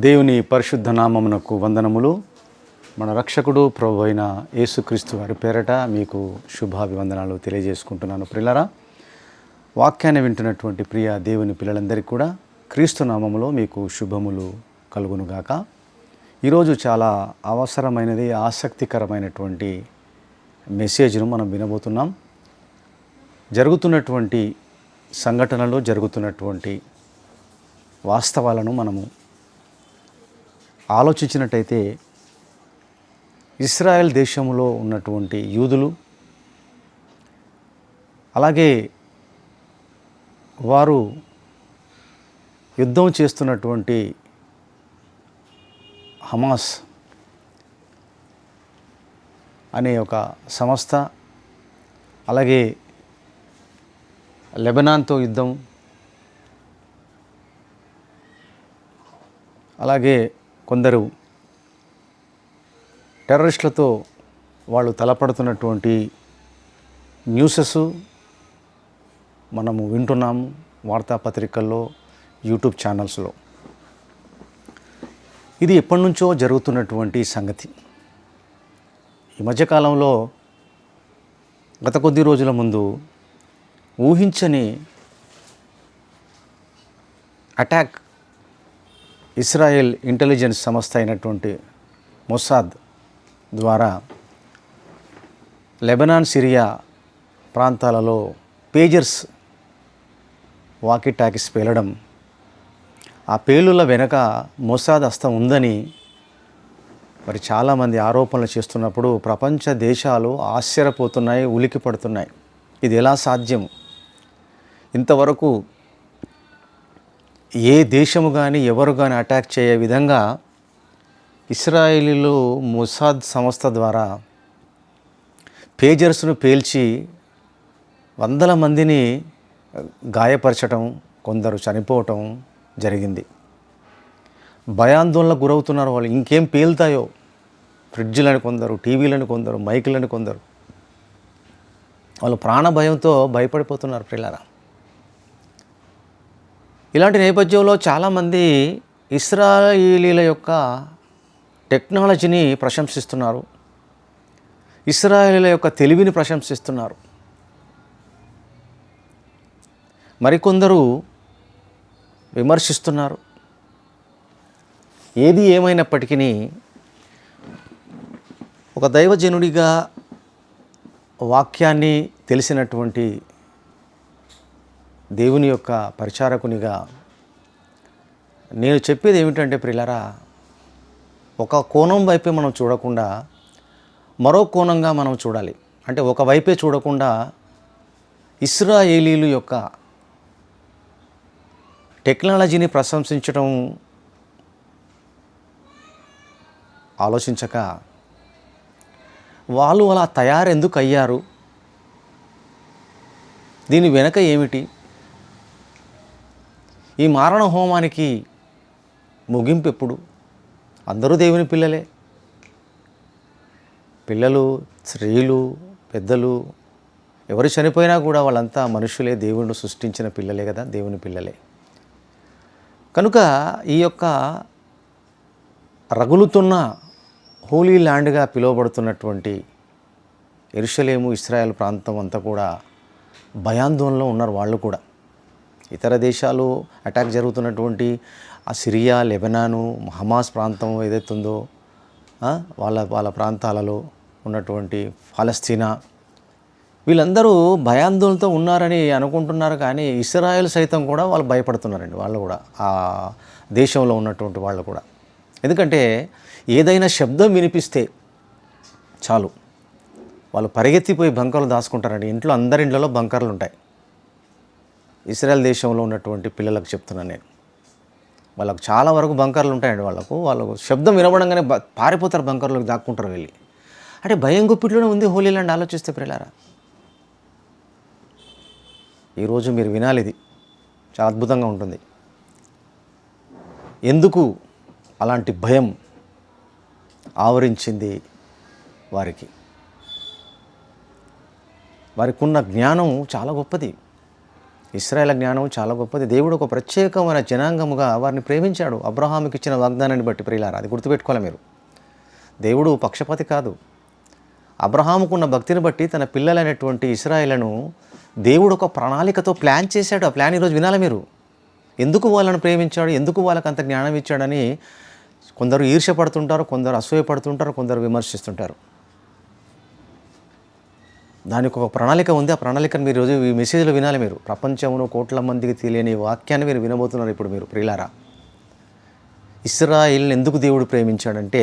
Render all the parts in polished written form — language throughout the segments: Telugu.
దేవుని పరిశుద్ధ నామమునకు వందనములు. మన రక్షకుడు ప్రభు అయిన యేసుక్రీస్తు వారి పేరట మీకు శుభాభివందనాలు తెలియజేసుకుంటున్నాను. ప్రియులారా, వాక్యాన్ని వింటున్నటువంటి ప్రియ దేవుని పిల్లలందరికీ కూడా క్రీస్తు నామములో మీకు శుభములు కలుగునుగాక. ఈరోజు చాలా అవసరమైనది, ఆసక్తికరమైనటువంటి మెసేజ్ను మనం వినబోతున్నాం. జరుగుతున్నటువంటి సంఘటనలు, జరుగుతున్నటువంటి వాస్తవాలను మనము ఆలోచించినట్టయితే, ఇస్రాయేల్ దేశంలో ఉన్నటువంటి యూదులు, అలాగే వారు యుద్ధం చేస్తున్నటువంటి హమాస్ అనే ఒక సంస్థ, అలాగే లెబనాన్తో యుద్ధం, అలాగే కొందరు టెర్రరిస్టులతో వాళ్ళు తలపడుతున్నటువంటి న్యూసెస్ మనము వింటున్నాము వార్తాపత్రికల్లో, యూట్యూబ్ ఛానల్స్లో. ఇది ఎప్పటి నుంచో జరుగుతున్నటువంటి సంగతి. ఈ మధ్యకాలంలో గత కొద్ది రోజుల ముందు ఊహించని అటాక్ ఇస్రాయేల్ ఇంటెలిజెన్స్ సంస్థ అయినటువంటి మొసాద్ ద్వారా లెబనాన్, సిరియా ప్రాంతాలలో పేజర్స్, వాకీ టాకీస్ పేలడం, ఆ పేలుల వెనక మొసాద్ హస్తం ఉందని మరి చాలామంది ఆరోపణలు చేస్తున్నప్పుడు ప్రపంచ దేశాలు ఆశ్చర్యపోతున్నాయి, ఉలికి పడుతున్నాయి. ఇది ఎలా సాధ్యం? ఇంతవరకు ఏ దేశము కానీ ఎవరు కానీ అటాక్ చేయ విధంగా ఇస్రాయేలీలు మొసాద్ సంస్థ ద్వారా పేజర్స్ను పేల్చి వందల మందిని గాయపరచడం, కొందరు చనిపోవటం జరిగింది. భయాందోళనకు గురవుతున్నారు వాళ్ళు. ఇంకేం పేలుతాయో, ఫ్రిడ్జ్లని కొందరు, టీవీలని కొందరు, మైకులని కొందరు, వాళ్ళు ప్రాణ భయంతో భయపడిపోతున్నారు. పిల్లరా, ఇలాంటి నేపథ్యంలో చాలామంది ఇశ్రాయేలీల యొక్క టెక్నాలజీని ప్రశంసిస్తున్నారు, ఇశ్రాయేలీల యొక్క తెలివిని ప్రశంసిస్తున్నారు. మరికొందరు విమర్శిస్తున్నారు. ఏది ఏమైనప్పటికీ ఒక దైవజనుడిగా, వాక్యాన్ని తెలిసినటువంటి దేవుని యొక్క పరిచారకునిగా నేను చెప్పేది ఏమిటంటే, ప్రియులారా, ఒక కోణం వైపే మనం చూడకుండా మరో కోణంగా మనం చూడాలి. అంటే ఒకవైపే చూడకుండా ఇశ్రాయేలీలు యొక్క టెక్నాలజీని ప్రశంసించడం ఆలోచించక, వాళ్ళు అలా తయారెందుకు అయ్యారు, దీని వెనక ఏమిటి, ఈ మారణ హోమానికి ముగింపు ఎప్పుడు? అందరూ దేవుని పిల్లలే. పిల్లలు, స్త్రీలు, పెద్దలు ఎవరు చనిపోయినా కూడా వాళ్ళంతా మనుషులే, దేవుడు సృష్టించిన పిల్లలే కదా, దేవుని పిల్లలే. కనుక ఈ యొక్క రగులుతున్న హోలీ ల్యాండ్గా పిలువబడుతున్నటువంటి యెరూషలేము, ఇశ్రాయేల్ ప్రాంతం అంతా కూడా భయాందోళనలో ఉన్నారు వాళ్ళు కూడా. ఇతర దేశాలు అటాక్ జరుగుతున్నటువంటి ఆ సిరియా, లెబనాను, హమాస్ ప్రాంతం ఏదైతే ఉందో, వాళ్ళ ప్రాంతాలలో ఉన్నటువంటి పాలస్తీనా, వీళ్ళందరూ భయాందోళనతో ఉన్నారని అనుకుంటున్నారు. కానీ ఇశ్రాయేల్ సైతం కూడా వాళ్ళు భయపడుతున్నారండి, వాళ్ళు కూడా, ఆ దేశంలో ఉన్నటువంటి వాళ్ళు కూడా. ఎందుకంటే ఏదైనా శబ్దం వినిపిస్తే చాలు వాళ్ళు పరిగెత్తిపోయి బంకర్లు దాచుకుంటారండి. ఇంట్లో, అందరి ఇంట్లో బంకర్లు ఉంటాయి. ఇశ్రాయేల్ దేశంలో ఉన్నటువంటి పిల్లలకు చెప్తున్నాను నేను, వాళ్ళకు చాలా వరకు బంకర్లు ఉంటాయండి. వాళ్ళకు శబ్దం వినబడంగానే పారిపోతారు, బంకర్లోకి దాక్కుంటారు వెళ్ళి. అంటే భయం గుప్పిట్లోనే ఉంది హోలీ ల్యాండ్. ఆలోచిస్తే ప్రియులారా, ఈరోజు మీరు వినాలి, ఇది చాలా అద్భుతంగా ఉంటుంది. ఎందుకు అలాంటి భయం ఆవరించింది వారికి? వారికి ఉన్న జ్ఞానం చాలా గొప్పది. ఇశ్రాయేల్ జ్ఞానం చాలా గొప్పది. దేవుడు ఒక ప్రత్యేకమైన జనాంగముగా వారిని ప్రేమించాడు. అబ్రహాముకి ఇచ్చిన వాగ్దానాన్ని బట్టి ప్రియులారా, అది గుర్తుపెట్టుకోవాలి మీరు. దేవుడు పక్షపాతి కాదు. అబ్రహాముకున్న భక్తిని బట్టి తన పిల్లలైనటువంటి ఇశ్రాయేలును దేవుడు ఒక ప్రణాళికతో ప్లాన్ చేశాడు. ఆ ప్లాన్ ఈరోజు వినాలి మీరు. ఎందుకు వాళ్ళను ప్రేమించాడు, ఎందుకు వాళ్ళకి అంత జ్ఞానం ఇచ్చాడని కొందరు ఈర్ష్యపడుతుంటారు, కొందరు అసూయపడుతుంటారు, కొందరు విమర్శిస్తుంటారు. దానికి ఒక ప్రణాళిక ఉంది. ఆ ప్రణాళికను మీరు ఈరోజు ఈ మెసేజ్లో వినాలి మీరు. ప్రపంచంలో కోట్ల మందికి తెలియని వాక్యాన్ని మీరు వినబోతున్నారు ఇప్పుడు మీరు ప్రియులారా. ఇశ్రాయేలుని ఎందుకు దేవుడు ప్రేమించాడంటే,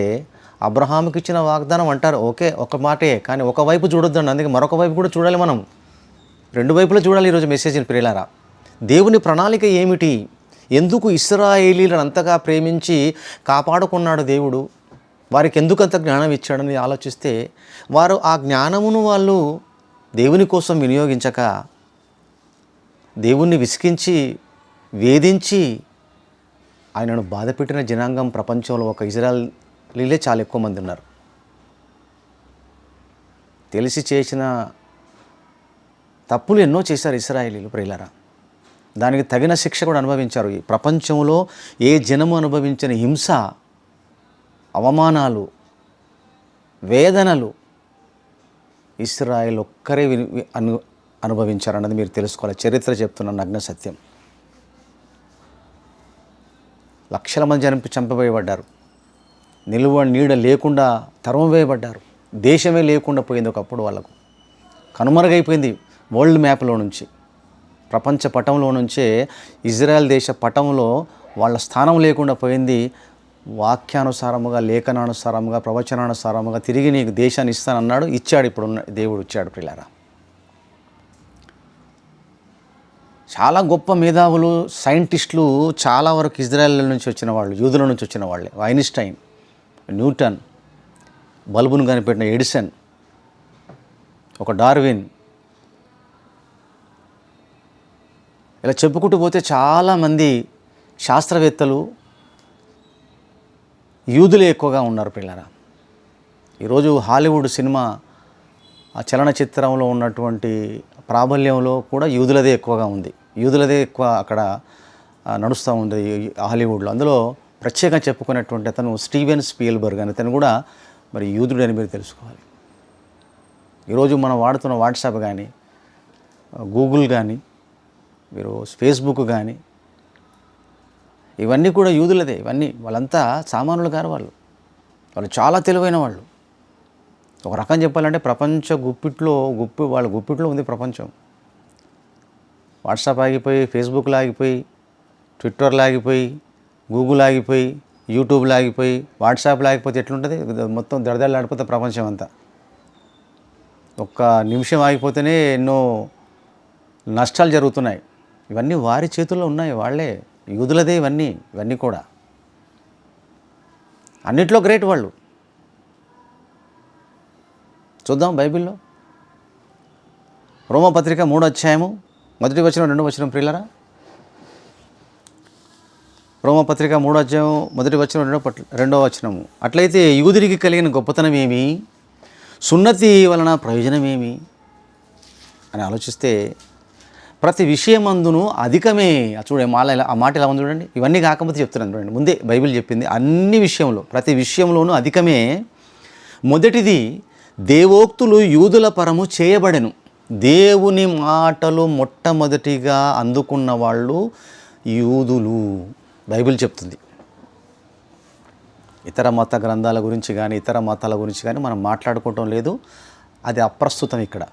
అబ్రహాముకి ఇచ్చిన వాగ్దానం అంటారు, ఓకే ఒక మాటే, కానీ ఒకవైపు చూడొద్దండి. అందుకే మరొక వైపు కూడా చూడాలి మనం. రెండు వైపులా చూడాలి ఈరోజు మెసేజ్ని ప్రియులారా. దేవుని ప్రణాళిక ఏమిటి? ఎందుకు ఇశ్రాయేలీలను అంతగా ప్రేమించి కాపాడుకున్నాడు దేవుడు? వారికి ఎందుకు అంత జ్ఞానం ఇచ్చాడని ఆలోచిస్తే, వారు ఆ జ్ఞానమును వాళ్ళు దేవుని కోసం వినియోగించక దేవుణ్ణి విసిగించి వేధించి ఆయనను బాధపెట్టిన జనాంగం ప్రపంచంలో ఒక ఇజ్రాయేలీలే చాలా ఎక్కువ మంది ఉన్నారు. తెలిసి చేసిన తప్పులు ఎన్నో చేశారు ఇశ్రాయేలీలు ప్రియులారా. దానికి తగిన శిక్ష కూడా అనుభవించారు. ఈ ప్రపంచంలో ఏ జనము అనుభవించిన హింస, అవమానాలు, వేదనలు ఇశ్రాయేల్ ఒక్కరే అనుభవించారన్నది మీరు తెలుసుకోవాలి. చరిత్ర చెప్తున్న నగ్న సత్యం. లక్షల మంది చంపబోయబడ్డారు. నిలువ నీడ లేకుండా తరమవేయబడ్డారు. దేశమే లేకుండా పోయింది ఒకప్పుడు. వాళ్ళకు కనుమరుగైపోయింది వరల్డ్ మ్యాప్లో నుంచి, ప్రపంచ పటంలో నుంచే ఇజ్రాయెల్ దేశ పటంలో వాళ్ళ స్థానం లేకుండా పోయింది. వాక్యానుసారముగా, లేఖనానుసారముగా, ప్రవచనానుసారముగా తిరిగి నీకు దేశాన్ని ఇస్తానన్నాడు, ఇచ్చాడు. ఇప్పుడున్న దేవుడు ఇచ్చాడు ప్రియులారా. చాలా గొప్ప మేధావులు, సైంటిస్టులు చాలా వరకు ఇజ్రాయెల్ నుంచి వచ్చిన వాళ్ళు, యూదుల నుంచి వచ్చిన వాళ్ళే. ఐన్స్టైన్, న్యూటన్, బల్బును కనిపెట్టిన ఎడిసన్, ఒక డార్విన్, ఇలా చెప్పుకుంటూ పోతే చాలామంది శాస్త్రవేత్తలు యూదులే ఎక్కువగా ఉన్నారు పిల్లరా. ఈరోజు హాలీవుడ్ సినిమా, ఆ చలనచిత్రంలో ఉన్నటువంటి ప్రాబల్యంలో కూడా యూదులదే ఎక్కువగా ఉంది. యూదులదే ఎక్కువ అక్కడ నడుస్తూ ఉంది హాలీవుడ్లో. అందులో ప్రత్యేకంగా చెప్పుకున్నటువంటి అతను స్టీవెన్ స్పీల్బర్గ్ అని, అతను కూడా మరి యూదుడని మీరు తెలుసుకోవాలి. ఈరోజు మనం వాడుతున్న వాట్సాప్ కానీ, గూగుల్ కానీ, మీరు ఫేస్బుక్ కానీ, ఇవన్నీ కూడా యూదులదే. ఇవన్నీ వాళ్ళంతా సామాన్యులు గారు. వాళ్ళు చాలా తెలివైన వాళ్ళు. ఒక రకం చెప్పాలంటే ప్రపంచ వాళ్ళ గుప్పిట్లో ఉంది ప్రపంచం. వాట్సాప్ ఆగిపోయి, ఫేస్బుక్లో ఆగిపోయి, ట్విట్టర్లో ఆగిపోయి, గూగుల్ ఆగిపోయి, యూట్యూబ్లో ఆగిపోయి, వాట్సాప్లో ఆగిపోతే ఎట్లుంటుంది? మొత్తం దడదడలాడిపోతే ప్రపంచం అంతా. ఒక్క నిమిషం ఆగిపోతేనే ఎన్నో నష్టాలు జరుగుతున్నాయి. ఇవన్నీ వారి చేతుల్లో ఉన్నాయి. వాళ్ళే యూదులదే ఇవన్నీ కూడా. అన్నిట్లో గ్రేట్ వాళ్ళు. చూద్దాం బైబిల్లో రోమపత్రిక 3వ అధ్యాయము 1వ వచనం 2వ వచనం ప్రియులరా. రోమపత్రిక 3వ అధ్యాయం 1వ వచనం 2వ వచనము. అట్లయితే యూదునికి కలిగిన గొప్పతనం ఏమి, సున్నతి వలన ప్రయోజనం ఏమి అని ఆలోచిస్తే, ప్రతి విషయమందును అధికమే. చూడండి ఆ మాట ఎలా ఉంది చూడండి. ఇవన్నీ కాకపోతే చెప్తున్నాను చూడండి. ముందే బైబిల్ చెప్పింది అన్ని విషయంలో, ప్రతి విషయంలోనూ అధికమే. మొదటిది దేవోక్తులు యూదుల పరము చేయబడెను. దేవుని మాటలు మొట్టమొదటిగా అందుకున్న వాళ్ళు యూదులు, బైబిల్ చెప్తుంది. ఇతర మత గ్రంథాల గురించి కానీ, ఇతర మతాల గురించి కానీ మనం మాట్లాడుకోవటం లేదు. అది అప్రస్తుతం. ఇక్కడ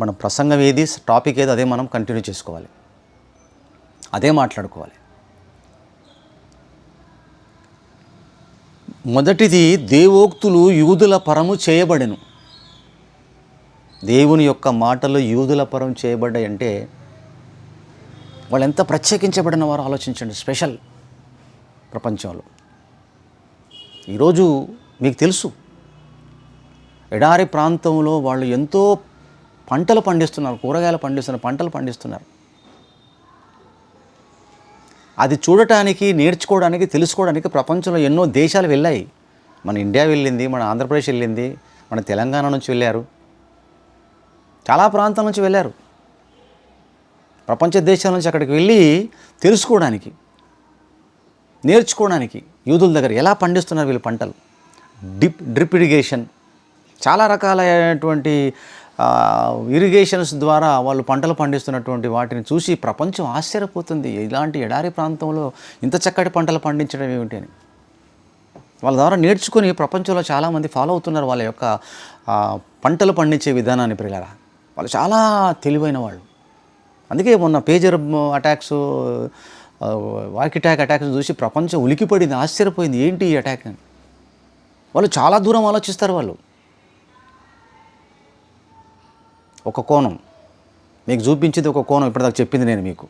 మన ప్రసంగం ఏది, టాపిక్ ఏదో అదే మనం కంటిన్యూ చేసుకోవాలి, అదే మాట్లాడుకోవాలి. మొదటిది దేవోక్తులు యూదుల పరము చేయబడెను. దేవుని యొక్క మాటలు యూదుల పరం చేయబడ్డాయి అంటే వాళ్ళు ఎంత ప్రత్యేకించబడిన వారో ఆలోచించండి. స్పెషల్ ప్రపంచంలో. ఈరోజు మీకు తెలుసు, ఎడారి ప్రాంతంలో వాళ్ళు ఎంతో పంటలు పండిస్తున్నారు, కూరగాయలు పండిస్తున్నారు, పంటలు పండిస్తున్నారు. అది చూడటానికి, నేర్చుకోవడానికి, తెలుసుకోవడానికి ప్రపంచంలో ఎన్నో దేశాలు వెళ్ళాయి. మన ఇండియా వెళ్ళింది, మన ఆంధ్రప్రదేశ్ వెళ్ళింది, మన తెలంగాణ నుంచి వెళ్ళారు, చాలా ప్రాంతాల నుంచి వెళ్ళారు. ప్రపంచ దేశాల నుంచి అక్కడికి వెళ్ళి తెలుసుకోవడానికి, నేర్చుకోవడానికి యూదుల దగ్గర ఎలా పండిస్తున్నారు వీళ్ళు పంటలు, డ్రిప్ ఇరిగేషన్, చాలా రకాలైనటువంటి ఇరిగేషన్స్ ద్వారా వాళ్ళు పంటలు పండిస్తున్నటువంటి వాటిని చూసి ప్రపంచం ఆశ్చర్యపోతుంది. ఇలాంటి ఎడారి ప్రాంతంలో ఇంత చక్కటి పంటలు పండించడం ఏమిటి అని వాళ్ళ ద్వారా నేర్చుకుని ప్రపంచంలో చాలామంది ఫాలో అవుతున్నారు వాళ్ళ యొక్క పంటలు పండించే విధానాన్ని. ప్రియులారా, వాళ్ళు చాలా తెలివైన వాళ్ళు. అందుకే మొన్న పేజర్ అటాక్స్, అటాక్స్ చూసి ప్రపంచం ఉలికిపడింది, ఆశ్చర్యపోయింది, ఏంటి ఈ అటాక్ అని. వాళ్ళు చాలా దూరం ఆలోచిస్తారు. వాళ్ళు ఒక కోణం మీకు చూపించింది, ఒక కోణం ఇప్పటిదాకా చెప్పింది నేను మీకు.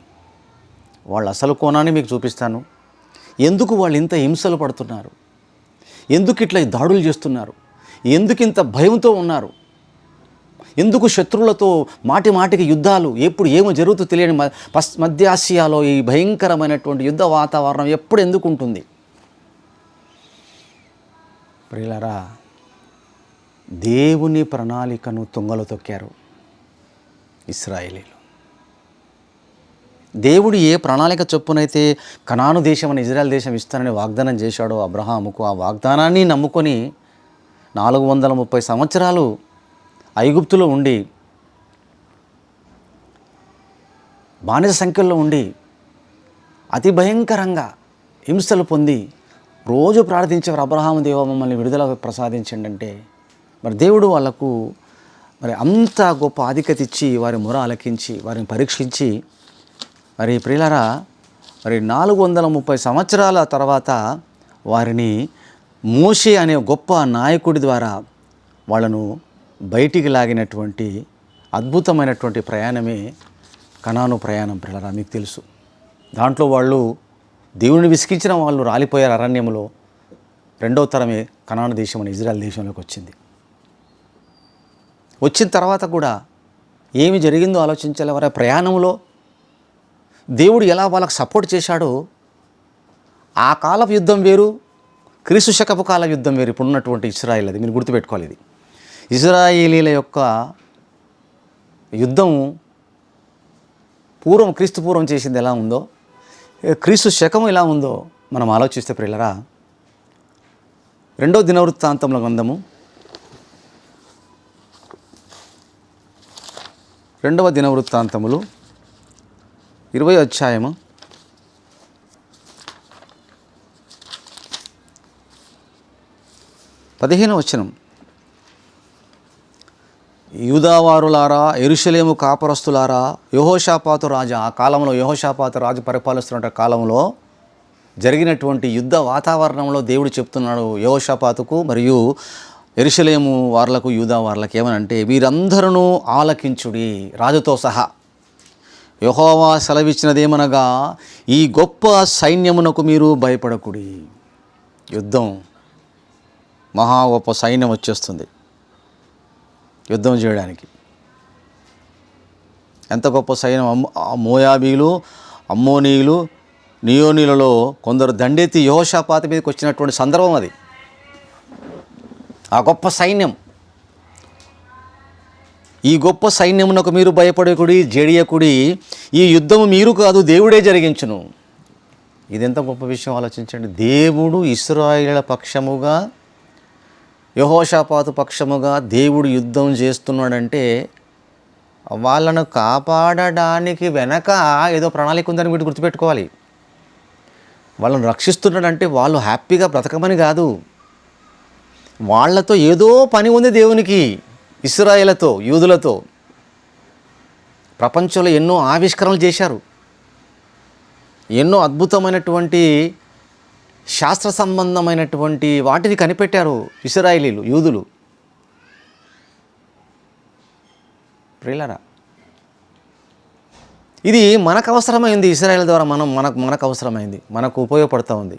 వాళ్ళ అసలు కోణాన్ని మీకు చూపిస్తాను. ఎందుకు వాళ్ళు ఇంత హింసలు పడుతున్నారు, ఎందుకు ఇట్లా దాడులు చేస్తున్నారు, ఎందుకు ఇంత భయంతో ఉన్నారు, ఎందుకు శత్రువులతో మాటి మాటికి యుద్ధాలు, ఎప్పుడు ఏమో జరుగుతూ తెలియని మధ్య ఆసియాలో ఈ భయంకరమైనటువంటి యుద్ధ వాతావరణం ఎప్పుడు ఎందుకు ఉంటుంది? ప్రియులారా, దేవుని ప్రణాళికను తుంగలో తొక్కారు ఇశ్రాయేలీలు. దేవుడు ఏ ప్రణాళిక చొప్పునైతే కనాను దేశం అని ఇజ్రాయెల్ దేశం ఇస్తానని వాగ్దానం చేశాడో అబ్రహాముకు, ఆ వాగ్దానాన్ని నమ్ముకొని 430 సంవత్సరాలు ఐగుప్తులో ఉండి, బానిస సంఖ్యల్లో ఉండి, అతి భయంకరంగా హింసలు పొంది రోజు ప్రార్థించేవారు, అబ్రహాము దేవ మమ్మల్ని విడుదల ప్రసాదించండి అంటే, మరి దేవుడు వాళ్ళకు మరి అంత గొప్ప ఆధిక్యత ఇచ్చి వారి మొర ఆలకించి వారిని పరీక్షించి, మరి ప్రియులారా, మరి 430 సంవత్సరాల తర్వాత వారిని మోషే అనే గొప్ప నాయకుడి ద్వారా వాళ్ళను బయటికి లాగినటువంటి అద్భుతమైనటువంటి ప్రయాణమే కనాను ప్రయాణం. ప్రియులారా, మీకు తెలుసు. దాంట్లో వాళ్ళు దేవుని విసిగించిన వాళ్ళు రాలిపోయారు అరణ్యంలో. రెండవ తరమే కనాను దేశం అని ఇజ్రాయెల్ దేశంలోకి వచ్చింది. వచ్చిన తర్వాత కూడా ఏమి జరిగిందో ఆలోచించాలి. వారి ప్రయాణంలో దేవుడు ఎలా వాళ్ళకు సపోర్ట్ చేశాడో, ఆ కాలపు యుద్ధం వేరు, క్రీస్తు శకపు కాల యుద్ధం వేరు. ఇప్పుడున్నటువంటి ఇశ్రాయేల్, అది మీరు గుర్తుపెట్టుకోవాలి. ఇది ఇశ్రాయేలీల యొక్క యుద్ధం పూర్వం, క్రీస్తు పూర్వం చేసింది ఎలా ఉందో, క్రీస్తు శకము ఎలా ఉందో మనం ఆలోచిస్తే ప్రియులారా, 2వ దినవృత్తాంతముల గ్రంథము 2వ దినవృత్తాంతములు 20వ అధ్యాయము 15వ వచనం. యూదావారులారా, యెరూషలేము కాపురస్తులారా, యెహోషాపాతు రాజా, ఆ కాలంలో యెహోషాపాతు రాజు పరిపాలిస్తున్న కాలంలో జరిగినటువంటి యుద్ధ వాతావరణంలో దేవుడు చెప్తున్నాడు యెహోషాపాతుకు మరియు యెరూషలేము వార్లకు, యూదా వార్లకు ఏమనంటే, వీరందరూ ఆలకించుడి, రాజుతో సహా. యెహోవా సెలవిచ్చినదేమనగా, ఈ గొప్ప సైన్యమునకు మీరు భయపడకుడి. యుద్ధం, మహా గొప్ప సైన్యం వచ్చేస్తుంది యుద్ధం చేయడానికి. ఎంత గొప్ప సైన్యం! మోయాబీలు, అమ్మోనీయులు, నియోనీలలో కొందరు దండెత్తి యెహోషాపాతు మీదకి వచ్చినటువంటి సందర్భం అది. ఆ గొప్ప సైన్యం, ఈ గొప్ప సైన్యమునకు మీరు భయపడకుడి, జడియకుడి, ఈ యుద్ధము మీరు కాదు దేవుడే జరిగించును. ఇదెంత గొప్ప విషయం ఆలోచించండి. దేవుడు ఇశ్రాయేలీయుల పక్షముగా, యెహోషాపాతు పక్షముగా దేవుడు యుద్ధం చేస్తున్నాడంటే వాళ్ళను కాపాడడానికి వెనక ఏదో ప్రణాళిక ఉందని వీటి గుర్తుపెట్టుకోవాలి. వాళ్ళను రక్షిస్తున్నాడంటే వాళ్ళు హ్యాపీగా బ్రతకమని కాదు, వాళ్ళతో ఏదో పని ఉంది దేవునికి. ఇశ్రాయేలుతో, యూదులతో ప్రపంచంలో ఎన్నో ఆవిష్కరణలు చేశారు, ఎన్నో అద్భుతమైనటువంటి శాస్త్ర సంబంధమైనటువంటి వాటిని కనిపెట్టారు ఇశ్రాయేలీలు, యూదులు. ప్రియులారా, ఇది మనకు అవసరమైంది. ఇశ్రాయేల్ ద్వారా మనకు అవసరమైంది, మనకు ఉపయోగపడుతూ ఉంది.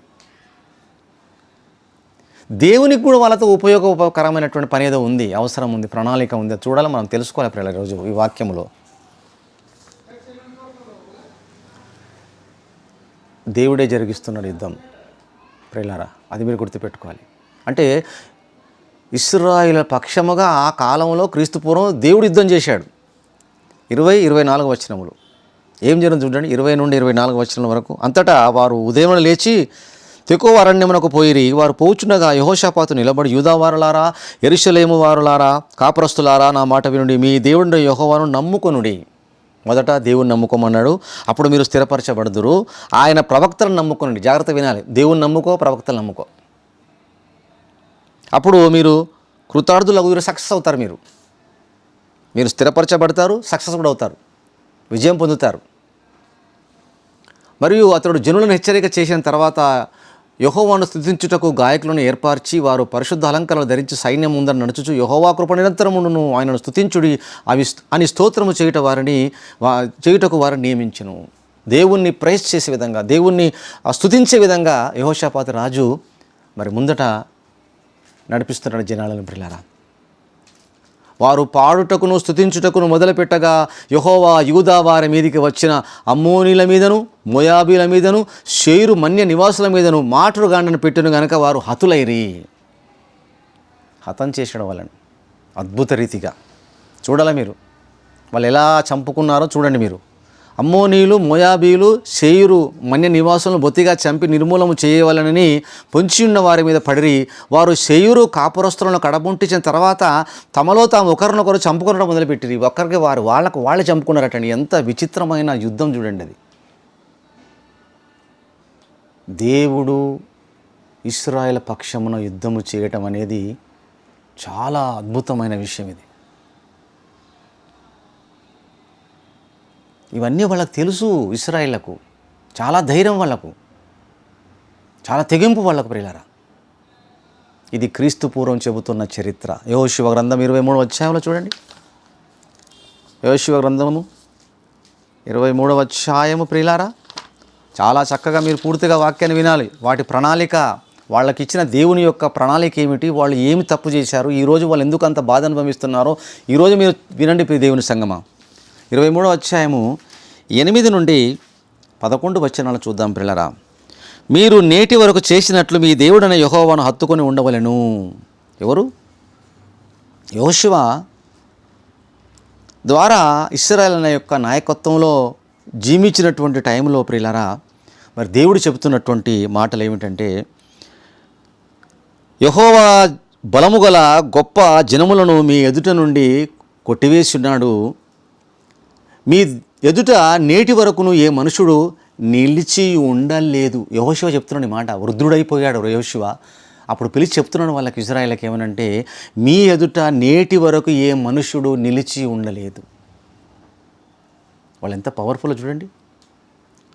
దేవునికి కూడా వాళ్ళతో ఉపయోగకరమైనటువంటి పని ఏదో ఉంది, అవసరం ఉంది, ప్రణాళిక ఉంది. చూడాలి, మనం తెలుసుకోవాలి ప్రియులారా. రోజు ఈ వాక్యంలో దేవుడే జరిగిస్తున్నాడు యుద్ధం ప్రియులారా, అది మీరు గుర్తుపెట్టుకోవాలి. అంటే ఇశ్రాయేలు పక్షముగా ఆ కాలంలో క్రీస్తు పూర్వం దేవుడు యుద్ధం చేశాడు. 20-24 వచనములు. ఏం జరిగింది చూడండి, 20 నుండి 24 వచనం వరకు. అంతటా వారు ఉదయం లేచి తెకోవ అరణ్యమునకు పోయిరి. వారు పోచుండగా యెహోషాపాతు నిలబడి, యూదా వారులారా, యెరూషలేము వారులారా, కాపురస్తులారా, నా మాట వినుడి, మీ దేవుడు యెహోవాను నమ్ముకొనుడి. మొదట దేవుని నమ్ముకోమన్నాడు, అప్పుడు మీరు స్థిరపరచబడుదురు. ఆయన ప్రవక్తలను నమ్ముకోనండి. జాగ్రత్త వినాలి. దేవుని నమ్ముకో, ప్రవక్తలు నమ్ముకో, అప్పుడు మీరు కృతార్థులు సక్సెస్ అవుతారు. మీరు స్థిరపరచబడతారు, సక్సెస్ కూడా అవుతారు, విజయం పొందుతారు. మరియు అతడు జనులను హెచ్చరిక చేసిన తర్వాత యెహోవాను స్తుతించుటకు గాయకులను ఏర్పరిచి, వారు పరిశుద్ధ అలంకరణలు ధరించి సైన్యం ముందర నడుచుచు, యెహోవా కృప నిరంతరమును ఆయనను స్తుతించుడి అని స్తోత్రము చేయుటకు వారిని నియమించును. దేవుణ్ణి ప్రైజ్ చేసే విధంగా, దేవుణ్ణి స్తుతించే విధంగా యెహోషాపాతు రాజు మరి ముందట నడిపిస్తున్నాడు జనాలను. ప్రియులారా, వారు పాడుటకును స్తుతించుటకును మొదలుపెట్టగా యెహోవా యూదా వారి మీదికి వచ్చిన అమ్మోనీల మీదను, మోయాబీల మీదను, షేరు మన్య నివాసుల మీదను మాటుగాండను పెట్టెను గనక వారు హతులైరి. హతం చేసడం వాళ్ళని అద్భుత రీతిగా చూడాలి మీరు. వాళ్ళు ఎలా చంపుకున్నారో చూడండి మీరు. అమ్మోనీలు, మోయాబీలు, షేరు మన్య నివాసులను బొత్తిగా చంపి నిర్మూలము చేయవలనని పొంచి ఉన్న వారి మీద పడిరి. వారు షేరు కాపురస్తులను కడబుంటించిన తర్వాత తమలో తాము ఒకరినొకరు చంపుకునడం మొదలుపెట్టిరి. ఒక్కరికి వాళ్ళకు చంపుకున్నారటండి. ఎంత విచిత్రమైన యుద్ధం చూడండి అది. దేవుడు ఇశ్రాయేలు పక్షమున యుద్ధము చేయటం అనేది చాలా అద్భుతమైన విషయం ఇది. ఇవన్నీ వాళ్ళకు తెలుసు. ఇశ్రాయేళ్లకు చాలా ధైర్యం, వాళ్ళకు చాలా తెగింపు వాళ్ళకు. ప్రియులారా, ఇది క్రీస్తు పూర్వం చెబుతున్న చరిత్ర. యెహోషువ గ్రంథం 23వ అధ్యాయంలో చూడండి. యెహోషువ గ్రంథము 23వ అధ్యాయము. ప్రియులారా, చాలా చక్కగా మీరు పూర్తిగా వాక్యాన్ని వినాలి. వాటి ప్రణాళిక, వాళ్ళకి ఇచ్చిన దేవుని యొక్క ప్రణాళిక ఏమిటి, వాళ్ళు ఏమి తప్పు చేశారు, ఈరోజు వాళ్ళు ఎందుకు అంత బాధ అనుభవిస్తున్నారో ఈరోజు మీరు వినండి. దేవుని సంగమా, 23వ అధ్యాయము 8 నుండి 11 వచనాలు చూద్దాం. ప్రియులారా, మీరు నేటి వరకు చేసినట్లు మీ దేవుడైన యెహోవాను హత్తుకొని ఉండవలెను. ఎవరు? యెహోషువ ద్వారా ఇశ్రాయేలు యొక్క నాయకత్వంలో జీవించినటువంటి టైంలో ప్రియులారా, మరి దేవుడు చెబుతున్నటువంటి మాటలు ఏమిటంటే, యెహోవా బలము గల గొప్ప జనములను మీ ఎదుట నుండి కొట్టివేసి ఉన్నాడు. మీ ఎదుట నేటి వరకును ఏ మనుషుడు నిలిచి ఉండలేదు. యెహోషువ చెప్తున్నాడు ఈ మాట. వృద్ధుడైపోయాడు యెహోషువ. అప్పుడు పిలిచి చెప్తున్నాడు వాళ్ళకి, ఇశ్రాయేలుకి ఏమనంటే, మీ ఎదుట నేటి వరకు ఏ మనుషుడు నిలిచి ఉండలేదు. వాళ్ళు ఎంత పవర్ఫుల్ చూడండి.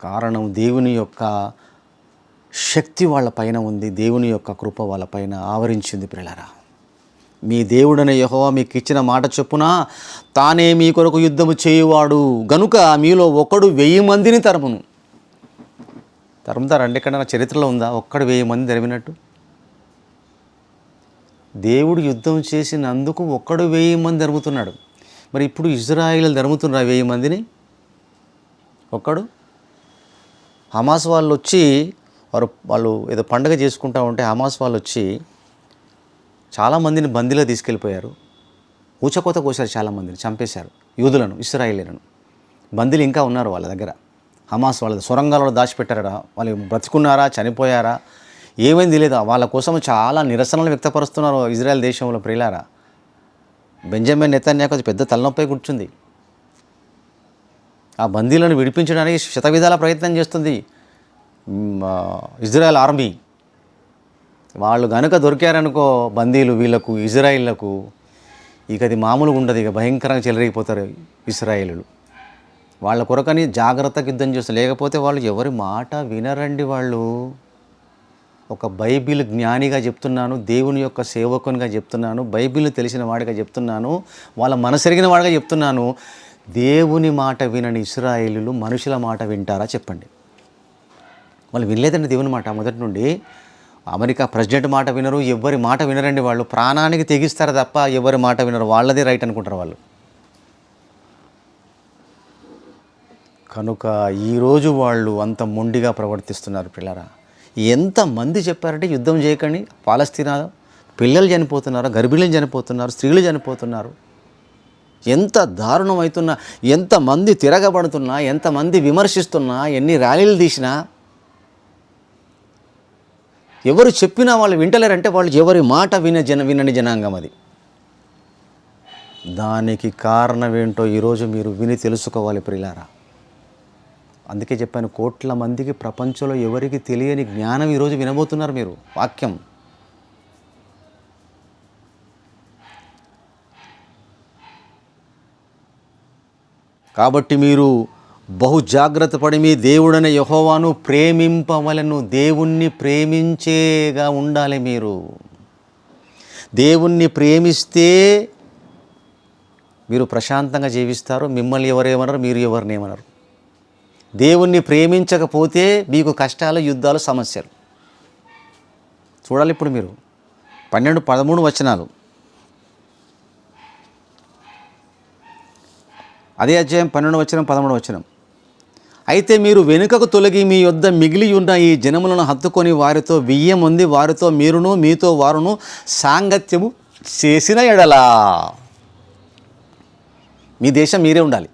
కారణం దేవుని యొక్క శక్తి వాళ్ళ పైన ఉంది, దేవుని యొక్క కృప వాళ్ళ పైన ఆవరించింది. ప్రియులారా, మీ దేవుడైన యెహోవా మీకు ఇచ్చిన మాట చొప్పున తానే మీ కొరకు యుద్ధము చేయువాడు గనుక మీలో ఒకడు 1000 మందిని తరుముతారండి. ఇక్కడ నా చరిత్రలో ఉందా ఒక్కడు 1000 మంది తరిమినట్టు? దేవుడు యుద్ధం చేసినందుకు ఒక్కడు 1000 మంది తరుముతున్నాడు. మరి ఇప్పుడు ఇజ్రాయేలు తరుముతున్నారు 1000 మందిని. ఒక్కడు హమాస్ వాళ్ళు వచ్చి వాళ్ళు ఏదో పండుగ చేసుకుంటూ ఉంటే హమాస్ వాళ్ళు వచ్చి చాలామందిని బందీలో తీసుకెళ్ళిపోయారు. ఊచకోత కోసారు, చాలామందిని చంపేశారు. యూదులను, ఇశ్రాయేలీలను. బందీలు ఇంకా ఉన్నారు వాళ్ళ దగ్గర. హమాస్ వాళ్ళ సొరంగాలలో దాచిపెట్టారా, వాళ్ళు బ్రతుకున్నారా, చనిపోయారా, ఏమైంది తెలియదు. వాళ్ళ కోసం చాలా నిరసనలు వ్యక్తపరుస్తున్నారు ఇజ్రాయెల్ దేశంలో. ప్రియులారా, బెంజమిన్ నెతన్యాహు పెద్ద తలనొప్పి కూర్చుంది. ఆ బందీలను విడిపించడానికి శతవిధాల ప్రయత్నం చేస్తుంది ఇజ్రాయెల్ ఆర్మీ. వాళ్ళు కనుక దొరికారనుకో బందీలు వీళ్ళకు, ఇజ్రాయిళ్లకు, ఇక అది మామూలుగా ఉండదు. ఇక భయంకరంగా చెలరేగిపోతారు ఇశ్రాయేలులు. వాళ్ళ కొరకని జాగ్రత్తగా యుద్ధం చేస్తారు. లేకపోతే వాళ్ళు ఎవరి మాట వినరండి. వాళ్ళు ఒక బైబిల్ జ్ఞానిగా చెప్తున్నాను, దేవుని యొక్క సేవకునిగా చెప్తున్నాను, బైబిల్ తెలిసిన వాడిగా చెప్తున్నాను, వాళ్ళ మనసెరిగిన వాడిగా చెప్తున్నాను. దేవుని మాట వినని ఇశ్రాయేలులు మనుషుల మాట వింటారా చెప్పండి? వాళ్ళు వినలేదండి దేవుని మాట. మొదటి నుండి అమెరికా ప్రెసిడెంట్ మాట వినరు, ఎవరి మాట వినరండి. వాళ్ళు ప్రాణానికి తెగిస్తారు తప్ప ఎవరి మాట వినరు. వాళ్ళదే రైట్ అనుకుంటారు వాళ్ళు. కనుక ఈరోజు వాళ్ళు అంత మొండిగా ప్రవర్తిస్తున్నారు. పిల్లరా, ఎంతమంది చెప్పారంటే యుద్ధం చేయకండి, పాలస్తీనా పిల్లలు చనిపోతున్నారు, గర్భిణీలు చనిపోతున్నారు, స్త్రీలు చనిపోతున్నారు. ఎంత దారుణం అవుతున్నా, ఎంతమంది తిరగబడుతున్నా, ఎంతమంది విమర్శిస్తున్నా, ఎన్ని ర్యాలీలు తీసినా ఎవరు చెప్పినా వాళ్ళు వింటలేరంటే వాళ్ళు ఎవరి మాట వినని జనాంగం అది. దానికి కారణం ఏంటో ఈరోజు మీరు విని తెలుసుకోవాలి ప్రియులారా. అందుకే చెప్పాను, కోట్ల మందికి ప్రపంచంలో ఎవరికి తెలియని జ్ఞానం ఈరోజు వినబోతున్నారు మీరు, వాక్యం. కాబట్టి మీరు బహు జాగ్రత్త పడి మీ దేవుడైన యెహోవాను ప్రేమింపవలెను. దేవుణ్ణి ప్రేమించేగా ఉండాలి మీరు. దేవుణ్ణి ప్రేమిస్తే మీరు ప్రశాంతంగా జీవిస్తారు. మిమ్మల్ని ఎవరేమన్నారు, మీరు ఎవరినేమన్నారు. దేవుణ్ణి ప్రేమించకపోతే మీకు కష్టాలు, యుద్ధాలు, సమస్యలు. చూడాలి ఇప్పుడు మీరు 12, 13 వచనాలు. అదే అధ్యాయం 12 వచనం, 13 వచనం. అయితే మీరు వెనుకకు తొలగి మీ యొద్ద మిగిలి ఉన్న ఈ జనములను హత్తుకొని వారితో వియ్యముంది, వారితో మీరును మీతో వారును సాంగత్యము చేసిన ఎడలా. మీ దేశం మీరే ఉండాలి.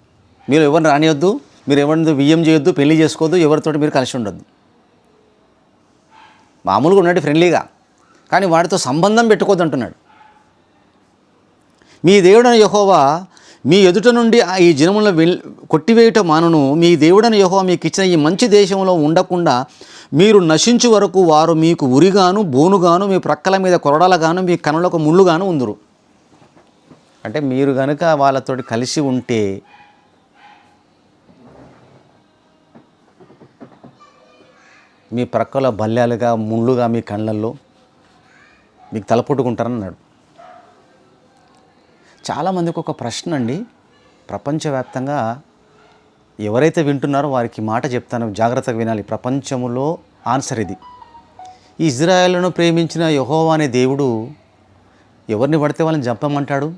మీరు ఎవరిని రానియొద్దు, మీరు ఎవరిని వియ్యం చేయొద్దు, పెళ్లి చేసుకోవద్దు, ఎవరితోటి మీరు కలిసి ఉండొద్దు. మామూలుగా ఉన్నట్టు ఫ్రెండ్లీగా, కానీ వాడితో సంబంధం పెట్టుకోవద్దు అంటున్నాడు. మీ దేవుడైన యెహోవా మీ ఎదుట నుండి ఈ జనములను కొట్టివేయట మానును. మీ దేవుడైన యెహోవా మీకు ఇచ్చిన ఈ మంచి దేశంలో ఉండకుండా మీరు నశించు వరకు వారు మీకు ఉరిగాను, బోనుగాను, మీ ప్రక్కల మీద కొరడాలగాను, మీ కనులకు ముళ్ళుగాను ఉందురు. అంటే మీరు కనుక వాళ్ళతోటి కలిసి ఉంటే మీ ప్రక్కల బల్యాలుగా, ముళ్ళుగా మీ కళ్ళల్లో మీకు తలపొట్టుకుంటారన్నాడు. చాలామందికి ఒక ప్రశ్న అండి, ప్రపంచవ్యాప్తంగా ఎవరైతే వింటున్నారో వారికి మాట చెప్తాను, జాగ్రత్తగా వినాలి. ప్రపంచంలో ఆన్సర్ ఇది. ఈ ఇజ్రాయేలును ప్రేమించిన యెహోవా అనే దేవుడు ఎవరిని పడితే వాళ్ళని చంపమంటాడు.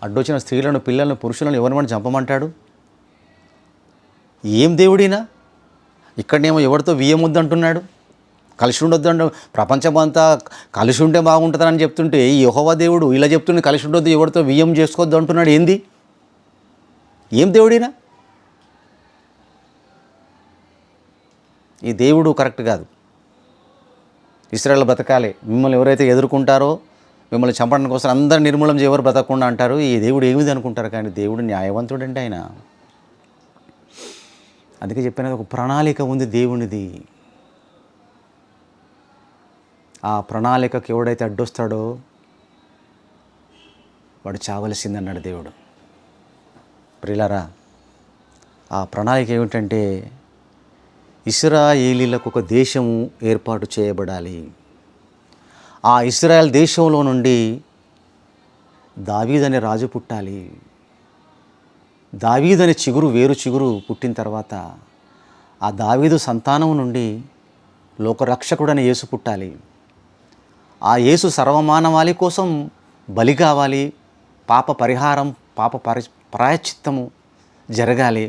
అడ్డొచ్చిన స్త్రీలను, పిల్లలను, పురుషులను ఎవరిని పడి చంపమంటాడు. ఏం దేవుడినా? ఇక్కడనేమో ఎవరితో వియ్యమొద్దు అంటున్నాడు, కలిసి ఉండొద్దు అంటు. ప్రపంచం అంతా కలిసి ఉంటే బాగుంటుందని చెప్తుంటే ఈ యెహోవా దేవుడు ఇలా చెప్తుండే, కలిసి ఉండొద్దు, ఎవరితో వియ్యం చేసుకోవద్దు అంటున్నాడు. ఏంది? ఏం దేవుడినా? ఈ దేవుడు కరెక్ట్ కాదు. ఇశ్రాయేలు బ్రతకాలి. మిమ్మల్ని ఎవరైతే ఎదుర్కొంటారో, మిమ్మల్ని చంపడానికి కోసం అందరు నిర్మూలం చేయ, ఎవరు బ్రతకకుండా అంటారు. ఈ దేవుడు ఏమిది అనుకుంటారు, కానీ దేవుడు న్యాయవంతుడంటే ఆయన. అందుకే చెప్పినది, ఒక ప్రణాళిక ఉంది దేవునిది. ఆ ప్రణాళికకు ఎవడైతే అడ్డొస్తాడో వాడు చావలసిందన్నాడు దేవుడు. ప్రియులారా, ఆ ప్రణాళిక ఏమిటంటే ఇశ్రాయేలీలకు ఒక దేశము ఏర్పాటు చేయబడాలి. ఆ ఇశ్రాయేల్ దేశంలో నుండి దావీదు అనే రాజు పుట్టాలి. దావీదు అనే వేరు చిగురు పుట్టిన తర్వాత ఆ దావీదు సంతానం నుండి లోకరక్షకుడైన యేసు పుట్టాలి. ఆ యేసు సర్వమానవాళి కోసం బలి కావాలి. పాప పరిహారం, ప్రాయశ్చిత్తము జరగాలి.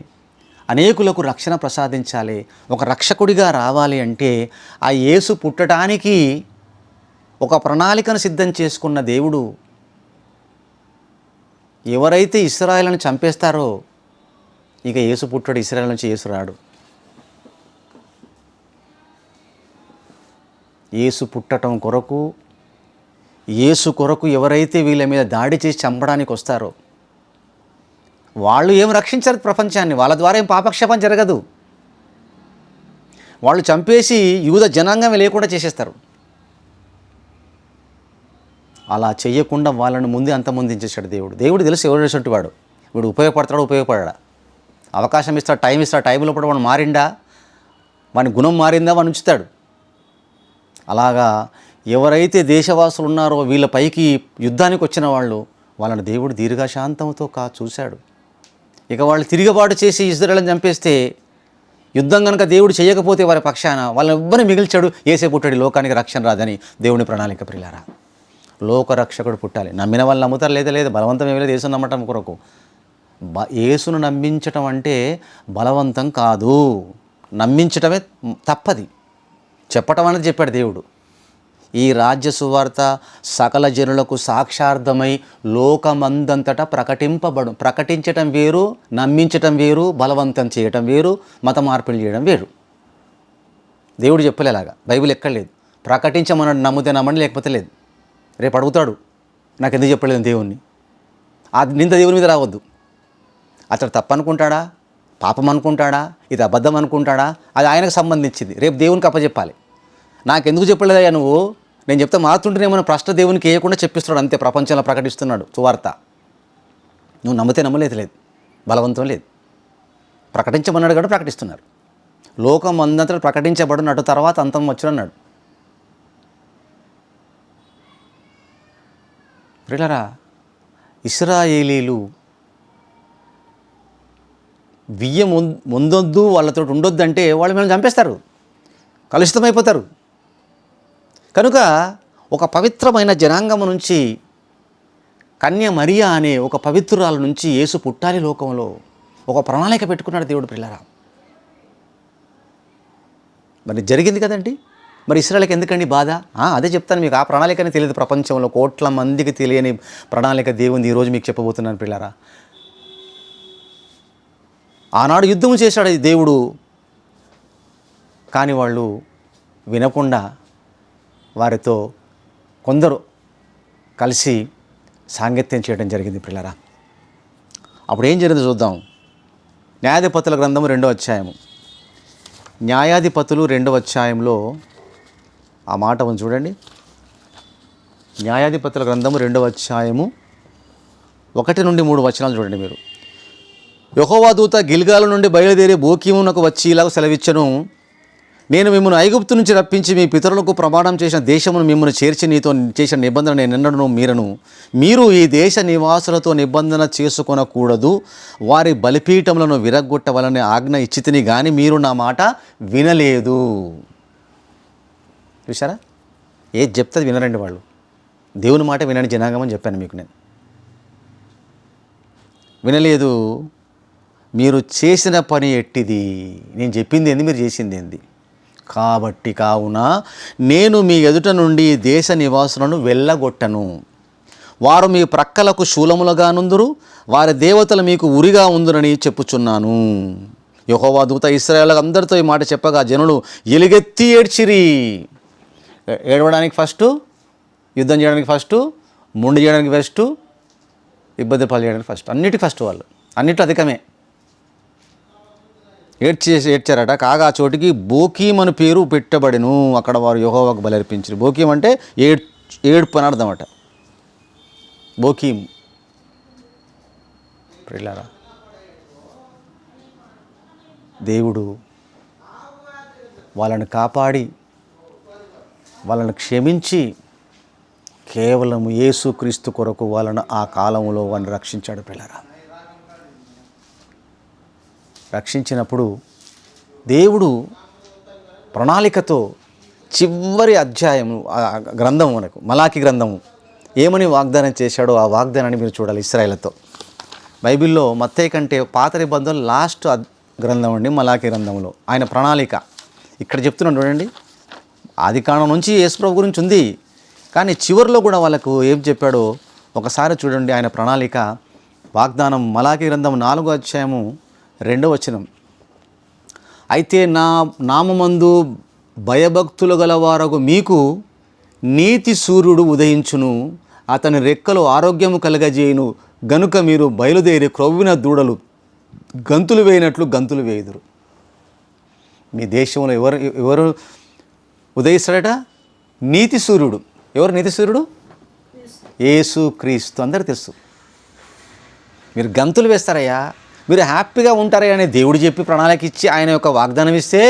అనేకులకు రక్షణ ప్రసాదించాలి. ఒక రక్షకుడిగా రావాలి అంటే ఆ యేసు పుట్టడానికి ఒక ప్రణాళికను సిద్ధం చేసుకున్న దేవుడు ఎవరైతే ఇశ్రాయేలును చంపేస్తారో ఇక యేసు పుట్టడు, ఇశ్రాయేలు నుంచి యేసు రాడు. యేసు పుట్టడం కొరకు, యేసు కొరకు ఎవరైతే వీళ్ళ మీద దాడి చేసి చంపడానికి వస్తారో వాళ్ళు ఏం రక్షించారు ప్రపంచాన్ని. వాళ్ళ ద్వారా ఏం పాపక్షేపం జరగదు. వాళ్ళు చంపేసి యూద జనాంగమే లేకుండా చేసేస్తారు. అలా చేయకుండా వాళ్ళని ముందే అంతమొందించేశాడు దేవుడు. దేవుడు తెలుసు ఎవరు చేసేటి వాడు, వీడు ఉపయోగపడతాడు, ఉపయోగపడా, అవకాశం ఇస్తాడు, టైం ఇస్తాడు. టైంలో కూడా వాడు మారిండా, వాని గుణం మారిందా, వాడిని ఉంచుతాడు. అలాగా ఎవరైతే దేశవాసులు ఉన్నారో వీళ్ళ పైకి యుద్ధానికి వచ్చిన వాళ్ళని దేవుడు దీర్ఘశాంతంతో చూశాడు. ఇక వాళ్ళు తిరుగుబాటు చేసి ఇశ్రాయేలును చంపేస్తే, యుద్ధం కనుక దేవుడు చేయకపోతే వారి పక్షాన వాళ్ళని ఎవ్వరిని మిగిల్చాడు. యేసే పుట్టాడు, లోకానికి రక్షణ రాదని దేవుని ప్రణాళిక. ప్రియులారా, లోకరక్షకుడు పుట్టాలి. నమ్మిన వాళ్ళు నమ్ముతారు, లేదు బలవంతం ఏమీ లేదు. యేసును నమ్మటం కొరకు. యేసును నమ్మించటం అంటే బలవంతం కాదు, నమ్మించటమే తప్పది. చెప్పటం అనేది చెప్పాడు దేవుడు. ఈ రాజ్య సువార్త సకల జనులకు సాక్షార్థమై లోకమందంతటా ప్రకటించటం వేరు, నమ్మించటం వేరు, బలవంతం చేయటం వేరు, మత మార్పులు చేయడం వేరు. దేవుడు చెప్పలేలాగా బైబిల్ ఎక్కడలేదు. ప్రకటించమన్నాడు, నమ్మితే నమ్మండి, లేకపోతే లేదు. రేపు అడుగుతాడు, నాకు ఎందుకు చెప్పలేదు దేవుణ్ణి. ఆ నింద దేవుని మీద రావద్దు. అతడు తప్పనుకుంటాడా, పాపం అనుకుంటాడా, ఇది అబద్ధం అనుకుంటాడా, అది ఆయనకు సంబంధించింది. రేపు దేవునికి అప్పచెప్పాలి. నాకెందుకు చెప్పలేదయ్యా నువ్వు, నేను చెప్తే మారుతుంటేనేమో ప్రశ్న దేవునికి వేయకుండా చెప్పిస్తున్నాడు. అంతే, ప్రపంచంలో ప్రకటిస్తున్నాడు సువార్త. నువ్వు నమ్మితే నమ్మలేదు, లేదు, బలవంతం లేదు. ప్రకటించమన్నాడు కూడా ప్రకటిస్తున్నారు. లోకం అందంతా ప్రకటించబడినట్టు తర్వాత అంతం వచ్చునన్నాడు. ప్రియులారా, ఇశ్రాయేలీలు బియ్యం ముందొద్దు, వాళ్ళతో ఉండొద్దు అంటే వాళ్ళు మేము చంపేస్తారు, కలుషితమైపోతారు. కనుక ఒక పవిత్రమైన జనాంగము నుంచి, కన్య మరియా అనే ఒక పవిత్రురాల నుంచి యేసు పుట్టాలి లోకంలో, ఒక ప్రణాళిక పెట్టుకున్నాడు దేవుడు. పిల్లరా, మరి జరిగింది కదండి. మరి ఇశ్రాయేలుకి ఎందుకండి బాధ? అదే చెప్తాను మీకు. ఆ ప్రణాళికని తెలియదు ప్రపంచంలో కోట్ల మందికి తెలియని ప్రణాళిక దేవుంది ఈరోజు మీకు చెప్పబోతున్నాను పిల్లరా. ఆనాడు యుద్ధం చేశాడు దేవుడు, కానీ వాళ్ళు వినకుండా వారితో కొందరు కలిసి సాంగత్యం చేయడం జరిగింది పిల్లరా. అప్పుడు ఏం జరిగిందో చూద్దాం. న్యాయాధిపతుల గ్రంథము 2వ అధ్యాయము, న్యాయాధిపతులు 2వ అధ్యాయంలో ఆ మాట ఉంది చూడండి. న్యాయాధిపతుల గ్రంథము 2వ అధ్యాయము 1 నుండి 3 వచనాలు చూడండి మీరు. యెహోవా దూత గిల్గాలు నుండి బయలుదేరి బోకీమునకు వచ్చి ఇలాగ సెలవిచ్చెను, నేను మిమ్మల్ని ఐగుప్తు నుంచి రప్పించి మీ పితరులకు ప్రమాణం చేసిన దేశమును మిమ్మల్ని చేర్చి నీతో చేసిన నిబంధన నేను ఎన్నడను మీరను. మీరు ఈ దేశ నివాసులతో నిబంధన చేసుకొనకూడదు, వారి బలిపీఠములను విరగ్గొట్టవలని ఆజ్ఞ ఇచ్చితిని గాని మీరు నా మాట వినలేదు. చూసారా, ఏది చెప్తుంది వినరండి వాళ్ళు. దేవుని మాట వినని జనాంగం అని చెప్పాను మీకు నేను. వినలేదు. మీరు చేసిన పని ఎట్టిది, నేను చెప్పింది ఏంది, మీరు చేసింది ఏంది. కాబట్టి కావున నేను మీ ఎదుట నుండి దేశ నివాసులను వెళ్ళగొట్టను. వారు మీ ప్రక్కలకు శూలములుగా నుందురు, వారి దేవతలు మీకు ఉరిగా ఉందురని చెప్పుచున్నాను. యెహోవా దూత ఇశ్రాయేలు అందరితో ఈ మాట చెప్పగా జనులు ఎలుగెత్తి ఏడ్చిరి. ఏడవడానికి ఫస్ట్, యుద్ధం చేయడానికి ఫస్ట్, ముండి చేయడానికి ఫస్ట్, ఇబ్బంది పాలు చేయడానికి ఫస్ట్, అన్నిటికీ ఫస్ట్ వాళ్ళు, అన్నిట్లో అధికమే. ఏడ్చారట. కాగా ఆ చోటికి బోకీం అని పేరు పెట్టబడెను. అక్కడ వారు యెహోవాకు బలి అర్పించారు. బోకీం అంటే ఏడ్పు అని అర్థం అట. బోకీం. ప్రియులారా, దేవుడు వాళ్ళని కాపాడి వాళ్ళని క్షమించి కేవలం యేసుక్రీస్తు కొరకు వాళ్ళను ఆ కాలంలో వాళ్ళని రక్షించాడు. పిల్లరా, రక్షించినప్పుడు దేవుడు ప్రణాళికతో చివరి అధ్యాయము గ్రంథం, మనకు మలాకి గ్రంథము ఏమని వాగ్దానం చేశాడో ఆ వాగ్దానాన్ని మీరు చూడాలి. ఇశ్రాయేలుతో బైబిల్లో మత్తయి కంటే పాత నిబంధనలు లాస్ట్ గ్రంథం అండి మలాకి గ్రంథంలో ఆయన ప్రణాళిక ఇక్కడ చెప్తున్నాడు చూడండి. ఆదికాండం నుంచి యేసుప్రభు గురించి ఉంది, కానీ చివరిలో కూడా వాళ్ళకు ఏం చెప్పాడో ఒకసారి చూడండి. ఆయన ప్రణాళిక వాగ్దానం మలాకి గ్రంథం 4వ అధ్యాయము 2వ వచనం. అయితే నా నామమందు భయభక్తులు గలవారగు మీకు నీతి సూర్యుడు ఉదయించును, అతని రెక్కలు ఆరోగ్యము కలగజేయును, గనుక మీరు బయలుదేరి క్రొవ్విన దూడలు గంతులు వేయినట్లు గంతులు వేయుదురు. మీ దేశంలో ఎవరు ఉదయిస్తాడట? నీతి సూర్యుడు. ఎవరు నీతి సూర్యుడు? యేసుక్రీస్తు. అందరికీ తెలుసు. మీరు గంతులు వేస్తారయ్యా, మీరు హ్యాపీగా ఉంటారయ్యా అని దేవుడు చెప్పి ప్రణాళిక ఇచ్చి ఆయన యొక్క వాగ్దానం ఇస్తే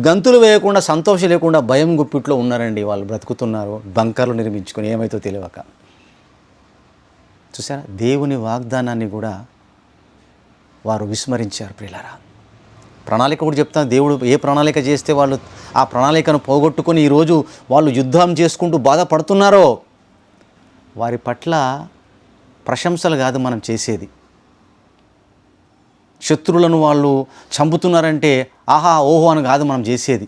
గంతులు వేయకుండా, సంతోషం లేకుండా భయం గుప్పిట్లో ఉన్నారండి వాళ్ళు. బ్రతుకుతున్నారు బంకర్లు నిర్మించుకొని, ఏమైతో తెలియక. చూసారా, దేవుని వాగ్దానాన్ని కూడా వారు విస్మరించారు. ప్రియులారా, ప్రణాళిక కూడా చెప్తాను. దేవుడు ఏ ప్రణాళిక చేస్తే వాళ్ళు ఆ ప్రణాళికను పోగొట్టుకొని ఈరోజు వాళ్ళు యుద్ధం చేసుకుంటూ బాధపడుతున్నారో వారి పట్ల ప్రశంసలు కాదు మనం చేసేది. శత్రువులను వాళ్ళు చంపుతున్నారంటే ఆహా ఓహో అని కాదు మనం చేసేది.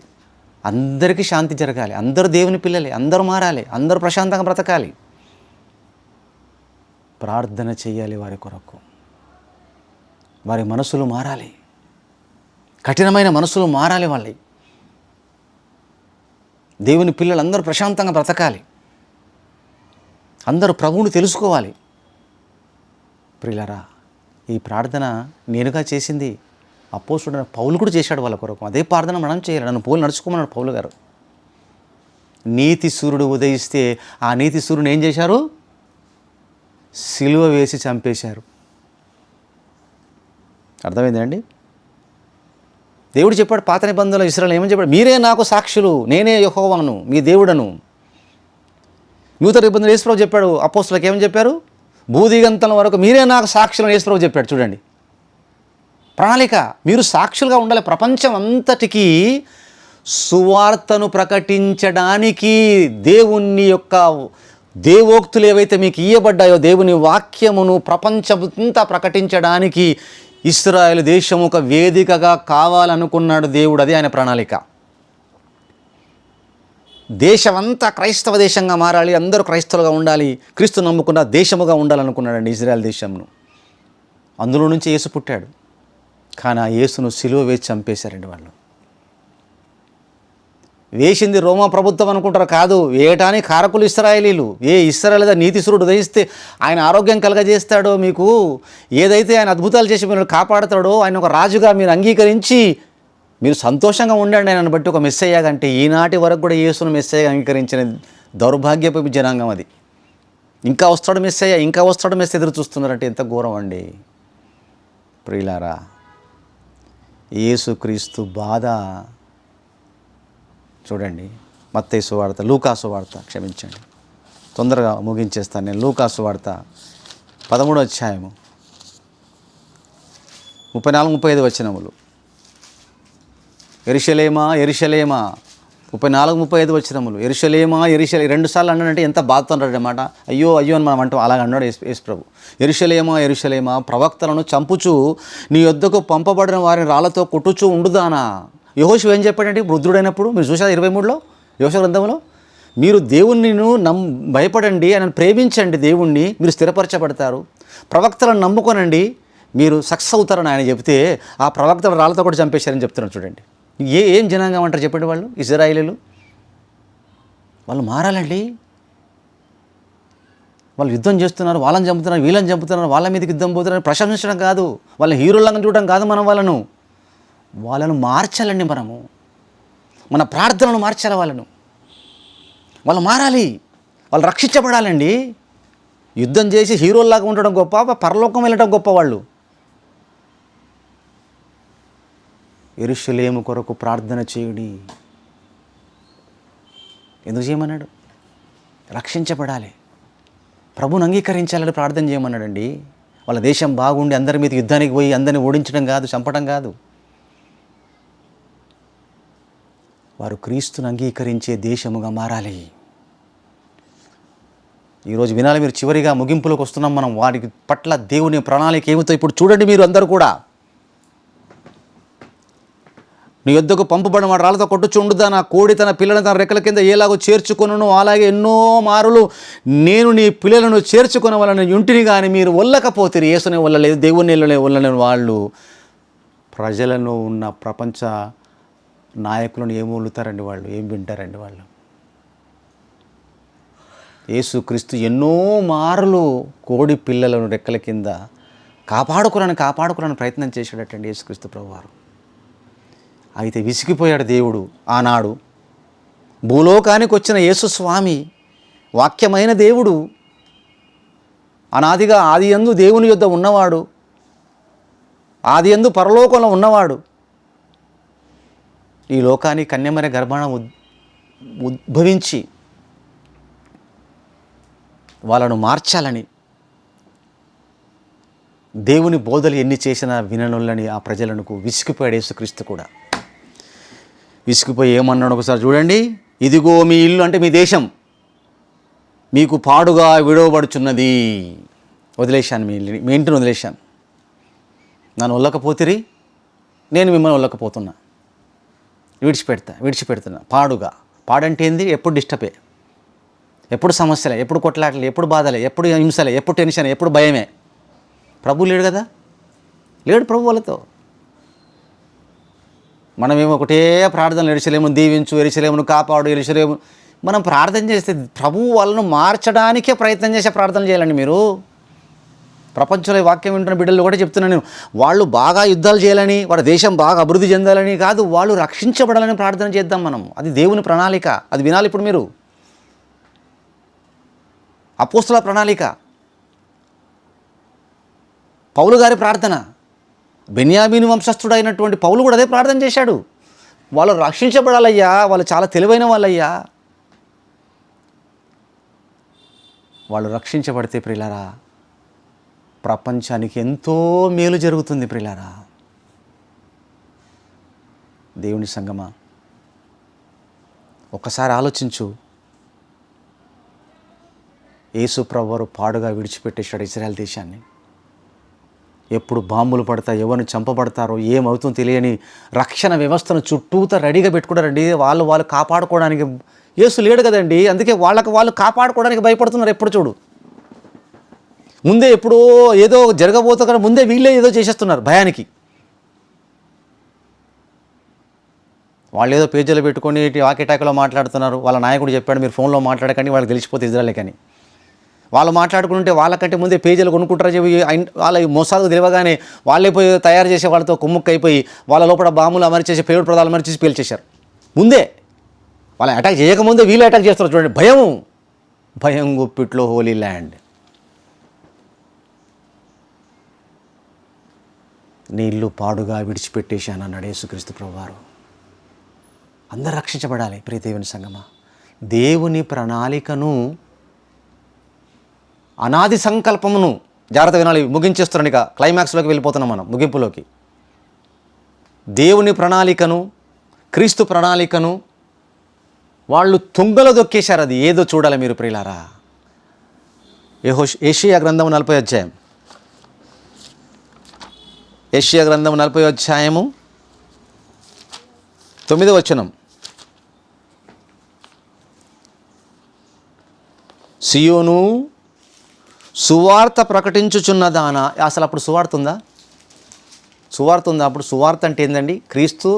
అందరికీ శాంతి జరగాలి, అందరూ దేవుని పిల్లలే, అందరూ మారాలి, అందరూ ప్రశాంతంగా బ్రతకాలి. ప్రార్థన చేయాలి వారి కొరకు. వారి మనసులు మారాలి, కఠినమైన మనసులు మారాలి వాళ్ళవి. దేవుని పిల్లలు అందరూ ప్రశాంతంగా బ్రతకాలి, అందరూ ప్రభువుని తెలుసుకోవాలి. ప్రియులారా, ఈ ప్రార్థన నేనుగా చేసింది, అపోస్తుడైన పౌలు కూడా చేశాడు వాళ్ళ కొరకు. అదే ప్రార్థన మనం చేయాలి. నన్ను పోలు నడుచుకోమన్నాడు పౌలు గారు. నీతి సూర్యుడు ఉదయిస్తే ఆ నీతి సూర్యుని ఏం చేశారు? సిలువ వేసి చంపేశారు. అర్థమైందండి? దేవుడు చెప్పాడు పాత నిబంధనలో ఇశ్రాయేలు ఏమని చెప్పాడు? మీరే నాకు సాక్షులు, నేనే యెహోవాను మీ దేవుడను. నూతన నిబంధనలో యేసుప్రభు చెప్పాడు, అపోస్తులకు ఏమని చెప్పారు? భూదిగంతం వరకు మీరే నాకు సాక్షులను యేసుప్రభు చెప్పాడు. చూడండి ప్రణాళిక. మీరు సాక్షులుగా ఉండాలి ప్రపంచం అంతటికీ. సువార్తను ప్రకటించడానికి దేవుని యొక్క దేవోక్తులు ఏవైతే మీకు ఇయ్యబడ్డాయో, దేవుని వాక్యమును ప్రపంచమంతా ప్రకటించడానికి ఇశ్రాయేలు దేశం ఒక వేదికగా కావాలనుకున్నాడు దేవుడు. అది ఆయన ప్రణాళిక. దేశమంతా క్రైస్తవ దేశంగా మారాలి, అందరూ క్రైస్తవులుగా ఉండాలి, క్రీస్తు నమ్ముకున్న దేశముగా ఉండాలనుకున్నాడండి ఇజ్రాయెల్ దేశంను. అందులో నుంచి యేసు పుట్టాడు. కానీ ఆ యేసును సిలువ వేసి చంపేశారండి వాళ్ళు. వేసింది రోమా ప్రభుత్వం అనుకుంటారు, కాదు, వేయటానికి కారకులు ఇశ్రాయేలీలు. ఏ ఇశ్రాయేలు నీతిసూరుడు ఉదయిస్తే ఆయన ఆరోగ్యం కలగజేస్తాడో, మీకు ఏదైతే ఆయన అద్భుతాలు చేసి మీరు కాపాడుతాడో, ఆయన ఒక రాజుగా మీరు అంగీకరించి మీరు సంతోషంగా ఉండండి ఆయనను బట్టి ఒక మెస్సయ్య. అంటే ఈనాటి వరకు కూడా యేసును మెస్సయ్యగా అంగీకరించిన దౌర్భాగ్యపు జనాంగం అది. ఇంకా వస్తాడు మెస్సయ్య, ఇంకా వస్తాడు మెస్సయ్య ఎదురు చూస్తున్నారంటే ఎంత ఘోరం అండి. ప్రియులారా, యేసుక్రీస్తు బాధ చూడండి. మత్తయి సువార్త, లూకా సువార్త, క్షమించండి తొందరగా ముగించేస్తాను నేను. లూకా సువార్త 13వ అధ్యాయము 34-35 వచనములు. యెరూషలేమా యెరూషలేమా, 34-35 వచనములు. యెరూషలేమా యెరూషలేమా, 2 సార్లు అన్నాడంటే ఎంత బాధతో అన్నమాట. అయ్యో అయ్యో అని మనం అంటాం, అలాగ అన్నాడు యేసు ప్రభు. యెరూషలేమా యెరూషలేమా, ప్రవక్తలను చంపుచు నీ యొద్దకు పంపబడిన వారిని రాళ్లతో కొట్టుచూ ఉండుదానా. యెహోషువ ఏం చెప్పాడంటే వృద్ధుడైనప్పుడు, మీరు చూసారు 23లో యెహోషువ గ్రంథంలో, మీరు దేవుణ్ణి భయపడండి, ఆయనను ప్రేమించండి, దేవుణ్ణి మీరు స్థిరపరచబడతారు. ప్రవక్తలను నమ్ముకోనండి, మీరు సక్సెస్ అవుతారని ఆయన చెప్తే ఆ ప్రవక్త రాళ్లతో కూడా చంపేశారని చెప్తున్నారు. చూడండి ఏం జనాంగం అంటారు చెప్పండి. వాళ్ళు ఇశ్రాయేలీలు, వాళ్ళు మారాలండి. వాళ్ళు యుద్ధం చేస్తున్నారు, వాళ్ళని చంపుతున్నారు, వీళ్ళని చంపుతున్నారు, వాళ్ళ మీదకి యుద్ధం పోతున్నారు. ప్రశంసించడం కాదు, వాళ్ళ హీరోలాగా చూడడం కాదు, మనం వాళ్ళను మార్చాలండి. మన ప్రార్థనలు మార్చాలి. వాళ్ళు మారాలి, వాళ్ళు రక్షించబడాలండి. యుద్ధం చేసి హీరోల్లాగా ఉండడం గొప్ప, పరలోకం వెళ్ళడం గొప్ప. వాళ్ళు యెరూషలేము కొరకు ప్రార్థన చేయుడి. ఎందుకు చేయమన్నాడు? రక్షించబడాలి, ప్రభువుని అంగీకరించాలని ప్రార్థన చేయమన్నాడండి. వాళ్ళ దేశం బాగుండి అందరి మీద యుద్ధానికి పోయి అందరిని ఓడించడం కాదు, చంపడం కాదు. వారు క్రీస్తుని అంగీకరించే దేశముగా మారాలి. ఈరోజు వినాలి మీరు. చివరిగా ముగింపులోకి వస్తున్నాం మనం. వారికి పట్ల దేవుని ప్రణాళిక ఏమిటో ఇప్పుడు చూడండి. మీరు అందరూ కూడా నీ యొద్దకు పంపబడిన వాడు రాళ్ళతో కొట్టుచుండుదా, నా కోడి తన పిల్లలను తన రెక్కల కింద ఏలాగో చేర్చుకొనును, అలాగే ఎన్నో మారులు నేను నీ పిల్లలను చేర్చుకునే వాళ్ళని ఇంటిని కానీ మీరు వల్లకపోతే, యేసునే వల్లలేదు, దేవుని వల్లలేని వాళ్ళు ప్రజలను ఉన్న ప్రపంచ నాయకులను ఏం వల్లుతారండి? వాళ్ళు ఏం వింటారండి? వాళ్ళు యేసుక్రీస్తు ఎన్నో మారులు కోడి పిల్లలను రెక్కల కింద కాపాడుకోవాలని ప్రయత్నం చేశాడటండి యేసుక్రీస్తు ప్రభువారు. అయితే విసిగిపోయాడు దేవుడు. ఆనాడు భూలోకానికి వచ్చిన యేసు స్వామి వాక్యమైన దేవుడు, అనాదిగా ఆది యందు దేవుని యొద్ద ఉన్నవాడు, ఆది యందు పరలోకంలో ఉన్నవాడు, ఈ లోకానికి కన్యమరి గర్భాన ఉద్భవించి వాళ్ళను మార్చాలని దేవుని బోధలు ఎన్ని చేసినా విననులని ఆ ప్రజలకు విసిగిపోయాడు యేసుక్రీస్తు కూడా. విసిగిపోయి ఏమన్నాడు ఒకసారి చూడండి. ఇదిగో మీ ఇల్లు, అంటే మీ దేశం, మీకు పాడుగా విడవబడుచున్నది. వదిలేశాను మీ ఇంటిని వదిలేశాను. నన్ను వల్లకపోతిరి, నేను మిమ్మల్ని వల్లకపోతున్నా. విడిచిపెడుతున్నా. పాడంటే ఏంది? ఎప్పుడు డిస్టర్బే, ఎప్పుడు సమస్యలే, ఎప్పుడు కొట్లాటలే, ఎప్పుడు బాధలే, ఎప్పుడు హింసలే, ఎప్పుడు టెన్షన్, ఎప్పుడు భయమే. ప్రభు లేడు కదా, లేడు ప్రభు వాళ్ళతో. మనమేమో ఒకటే ప్రార్థనలు, ఎరుషలేమును దీవించు, ఎరుషలేమును కాపాడు, ఎరుషలేము. మనం ప్రార్థన చేస్తే ప్రభువు వాళ్ళను మార్చడానికే ప్రయత్నం చేసే ప్రార్థన చేయాలండి మీరు. ప్రపంచంలో వాక్యం వింటున్న బిడ్డలు కూడా చెప్తున్నాను నేను, వాళ్ళు బాగా యుద్ధాలు చేయాలని, వాళ్ళ దేశం బాగా అభివృద్ధి చెందాలని కాదు, వాళ్ళు రక్షించబడాలని ప్రార్థన చేద్దాం మనం. అది దేవుని ప్రణాళిక, అది వినాలి ఇప్పుడు మీరు. అపోస్తుల ప్రణాళిక, పౌలు గారి ప్రార్థన, బెన్యామీను వంశస్థుడైనటువంటి పౌలు కూడా అదే ప్రార్థన చేశాడు. వాళ్ళు రక్షించబడాలయ్యా, వాళ్ళు చాలా తెలివైన వాళ్ళయ్యా. వాళ్ళు రక్షించబడితే ప్రియులారా ప్రపంచానికి ఎంతో మేలు జరుగుతుంది ప్రియులారా. దేవుని సంగమా, ఒక్కసారి ఆలోచించు. యేసు ప్రభువారు పాడుగా విడిచిపెట్టేశాడు ఇశ్రాయేల్ దేశాన్ని. ఎప్పుడు బాంబులు పడతాయి, ఎవరిని చంపబడతారో ఏమవుతుందో తెలియని రక్షణ వ్యవస్థను చుట్టూతా రెడీగా పెట్టుకున్నారండి. వాళ్ళు కాపాడుకోవడానికి. యేసు లేడు కదండి, అందుకే వాళ్ళు కాపాడుకోవడానికి భయపడుతున్నారు. ఎప్పుడు చూడు, ముందే ఎప్పుడో ఏదో జరగబోతా కానీ ముందే వీళ్ళే ఏదో చేసేస్తున్నారు భయానికి. వాళ్ళు ఏదో పేజీలో పెట్టుకొని వాకేటాకులో మాట్లాడుతున్నారు. వాళ్ళ నాయకుడు చెప్పాడు, మీరు ఫోన్లో మాట్లాడకండి, వాళ్ళకి తెలిసిపోతే ఇజ్రాయలే కానీ. వాళ్ళు మాట్లాడుకుంటే వాళ్ళకంటే ముందే పేజీలు కొనుక్కుంటారు చెప్పి వాళ్ళ మోసాలకు తెలియగానే వాళ్ళే పోయి తయారు చేసే వాళ్ళతో కుమ్ముక్కు అయిపోయి వాళ్ళ లోపల బాంబులు అమర్చేసి పేలుడు పదాలు అమర్చేసి పేల్చేశారు. ముందే వాళ్ళని అటాక్ చేయకముందే వీళ్ళు అటాక్ చేస్తారు. చూడండి, భయం గుప్పిట్లో హోలీ ల్యాండ్. నీ ఇల్లు పాడుగా విడిచిపెట్టేశాను అన్నాడు యేసుక్రీస్తు ప్రభువారు. అందరూ రక్షించబడాలి. ప్రియ దేవుని సంగమా, దేవుని ప్రణాళికను, అనాది సంకల్పమును జాగ్రత్త వినాలి. ముగించేస్తున్నాను, ఇక క్లైమాక్స్లోకి వెళ్ళిపోతున్నాం మనం, ముగింపులోకి. దేవుని ప్రణాళికను, క్రీస్తు ప్రణాళికను వాళ్ళు తుంగలో దొక్కేశారు. అది ఏదో చూడాలి మీరు ప్రియులారా. యెషయా గ్రంథం 40 అధ్యాయం, యెషయా గ్రంథం 40 అధ్యాయము 9వ వచనం. సియోను సువార్త ప్రకటించుచున్నదానా. అసలు అప్పుడు సువార్త ఉందా? అప్పుడు సువార్త అంటే ఏందండి? క్రీస్తు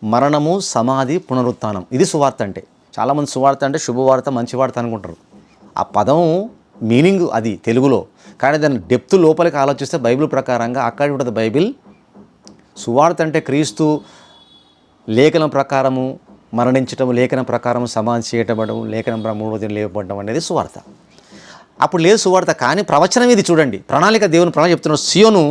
మరణము, సమాధి, పునరుత్థానం. ఇది సువార్త అంటే. చాలామంది సువార్త అంటే శుభవార్త, మంచి వార్త అనుకుంటారు. ఆ పదం మీనింగ్ అది తెలుగులో, కానీ దాని డెప్త్ లోపలికి ఆలోచిస్తే బైబిల్ ప్రకారంగా అక్కడ ఉంటుంది. బైబిల్ సువార్త అంటే క్రీస్తు లేఖనం ప్రకారము మరణించటం, లేఖనం ప్రకారం సమాధి చేయటం, లేఖనం మూడవ దినం లేపబడడం అనేది సువార్త. అప్పుడు లేదు సువార్త, కానీ ప్రవచనం ఇది చూడండి. ప్రణాళిక, దేవుని ప్రణాళిక చెప్తున్నాడు. సియోను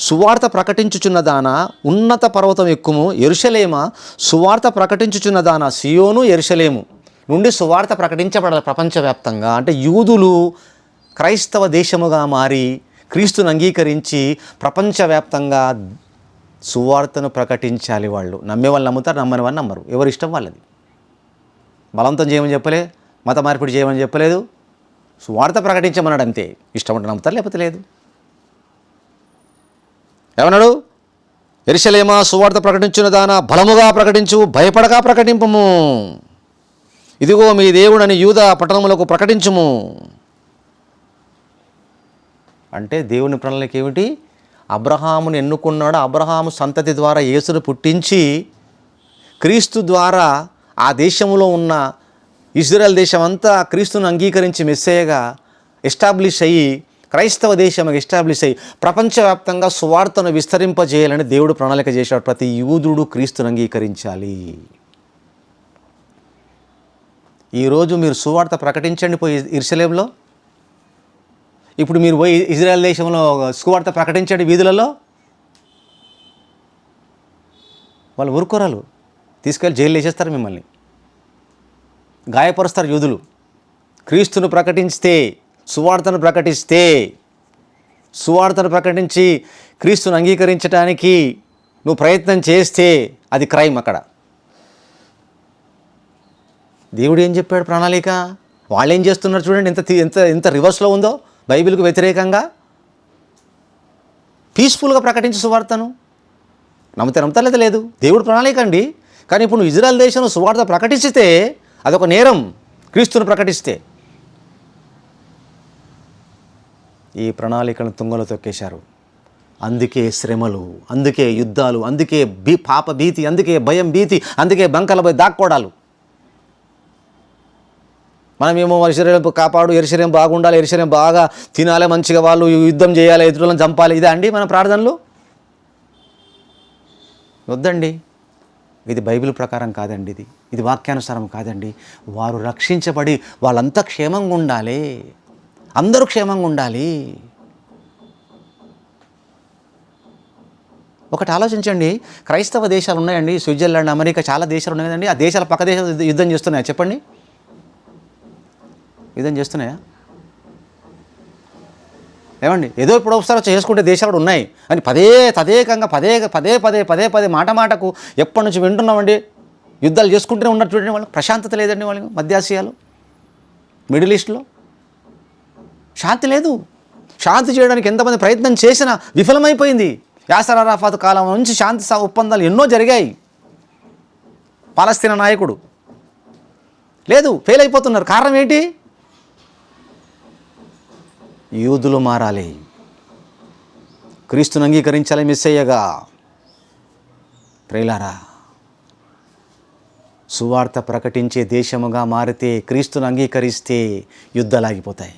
సువార్త ప్రకటించుచున్నదానా, ఉన్నత పర్వతం ఎక్కుము, యెరూషలేమా సువార్త ప్రకటించుచున్నదానా. సియోను, యెరూషలేము నుండి సువార్త ప్రకటించబడాలి ప్రపంచవ్యాప్తంగా. అంటే యూదులు క్రైస్తవ దేశముగా మారి క్రీస్తుని అంగీకరించి ప్రపంచవ్యాప్తంగా సువార్తను ప్రకటించాలి. వాళ్ళు నమ్మే వాళ్ళు నమ్ముతారు, నమ్మని వాళ్ళు నమ్మరు. ఎవరి ఇష్టం వాళ్ళది. బలవంతం చేయమని చెప్పలే, మత మార్పిడి చేయమని చెప్పలేదు, సువార్త ప్రకటించమన్నాడు అంతే. ఇష్టం ఉంటే నమ్ముతారు, లేకపోతే లేదు. ఏమన్నాడు? యెరూషలేమా సువార్త ప్రకటించున్నదానా, బలముగా ప్రకటించు, భయపడగా ప్రకటింపము. ఇదిగో మీ దేవుడని యూదా పట్టణములకు ప్రకటించుము. అంటే దేవుని ప్రణాళిక ఏమిటి? అబ్రహామును ఎన్నుకున్నాడు. అబ్రహాము సంతతి ద్వారా యేసును పుట్టించి క్రీస్తు ద్వారా ఆ దేశంలో ఉన్న ఇజ్రాయెల్ దేశం అంతా క్రీస్తును అంగీకరించి మెస్సేయగా ఎస్టాబ్లిష్ అయ్యి, క్రైస్తవ దేశం ఎస్టాబ్లిష్ అయ్యి ప్రపంచవ్యాప్తంగా సువార్తను విస్తరింపజేయాలని దేవుడు ప్రణాళిక చేశాడు. ప్రతి యూదుడు క్రీస్తును అంగీకరించాలి. ఈరోజు మీరు సువార్త ప్రకటించండి పోయి యెరూషలేములో. ఇప్పుడు మీరు పోయి ఇజ్రాయెల్ దేశంలో సువార్త ప్రకటించండి వీధులలో. వాళ్ళు ఊరుకోరాలు, తీసుకెళ్ళి జైలు వేసేస్తారు, మిమ్మల్ని గాయపరుస్తారు యూదులు. క్రీస్తును ప్రకటిస్తే, సువార్తను ప్రకటించి క్రీస్తును అంగీకరించడానికి నువ్వు ప్రయత్నం చేస్తే అది క్రైమ్. అక్కడ దేవుడు ఏం చెప్పాడు ప్రణాళిక? వాళ్ళు ఏం చేస్తున్నారు చూడండి, ఎంత రివర్స్లో ఉందో. బైబిల్కు వ్యతిరేకంగా పీస్ఫుల్గా ప్రకటించు సువార్తను. నమ్ముతారు లేదా లేదు. దేవుడు ప్రణాళిక అండి. కానీ ఇప్పుడు నువ్వు ఇజ్రాయెల్ దేశంలో సువార్త ప్రకటిస్తే అదొక నేరం. క్రీస్తును ప్రకటిస్తే ఈ ప్రణాళికలను తుంగలో తొక్కేశారు. అందుకే శ్రమలు, అందుకే యుద్ధాలు, అందుకే పాప భీతి, అందుకే భయం భీతి, అందుకే బంకలపై దాక్కోడాలు. మనమేమో యెరూషలేం కాపాడు, యెరూషలేం బాగుండాలి, యెరూషలేం బాగా తినాలి, మంచిగా వాళ్ళు యుద్ధం చేయాలి, ఎదురులను చంపాలి. ఇదే అండి మన ప్రార్థనలు? వద్దండి. ఇది బైబిల్ ప్రకారం కాదండి. ఇది వాక్యానుసారం కాదండి. వారు రక్షించబడి వాళ్ళంతా క్షేమంగా ఉండాలి, అందరూ క్షేమంగా ఉండాలి. ఒకటి ఆలోచించండి, క్రైస్తవ దేశాలు ఉన్నాయండి, స్విట్జర్లాండ్, అమెరికా, చాలా దేశాలు ఉన్నాయి కదండి. ఆ దేశాల పక్క దేశాలు యుద్ధం చేస్తున్నాయా చెప్పండి? యుద్ధం చేస్తున్నాయా? ఏమండి? ఏదో ఇప్పుడు ఒకసారి చేసుకుంటే దేశాలు ఉన్నాయి అని తదేకంగా పదే మాట మాటకు ఎప్పటి నుంచి వింటున్నామండి. యుద్ధాలు చేసుకుంటూనే ఉన్నటువంటి వాళ్ళకి ప్రశాంతత లేదండి. వాళ్ళకి మధ్యాసియాలో, మిడిల్ ఈస్ట్లో శాంతి లేదు. శాంతి చేయడానికి ఎంతమంది ప్రయత్నం చేసినా విఫలమైపోయింది. యాసర్ అరాఫాత్ కాలం నుంచి శాంతి ఒప్పందాలు ఎన్నో జరిగాయి. పాలస్తీనా నాయకుడు లేదు, ఫెయిల్ అయిపోతున్నారు. కారణం ఏంటి? యూదులు మారాలి, క్రీస్తును అంగీకరించాలి మెస్సయ్యగా. ప్రియులారా, సువార్త ప్రకటించే దేశముగా మారితే, క్రీస్తును అంగీకరిస్తే యుద్ధాలు ఆగిపోతాయి.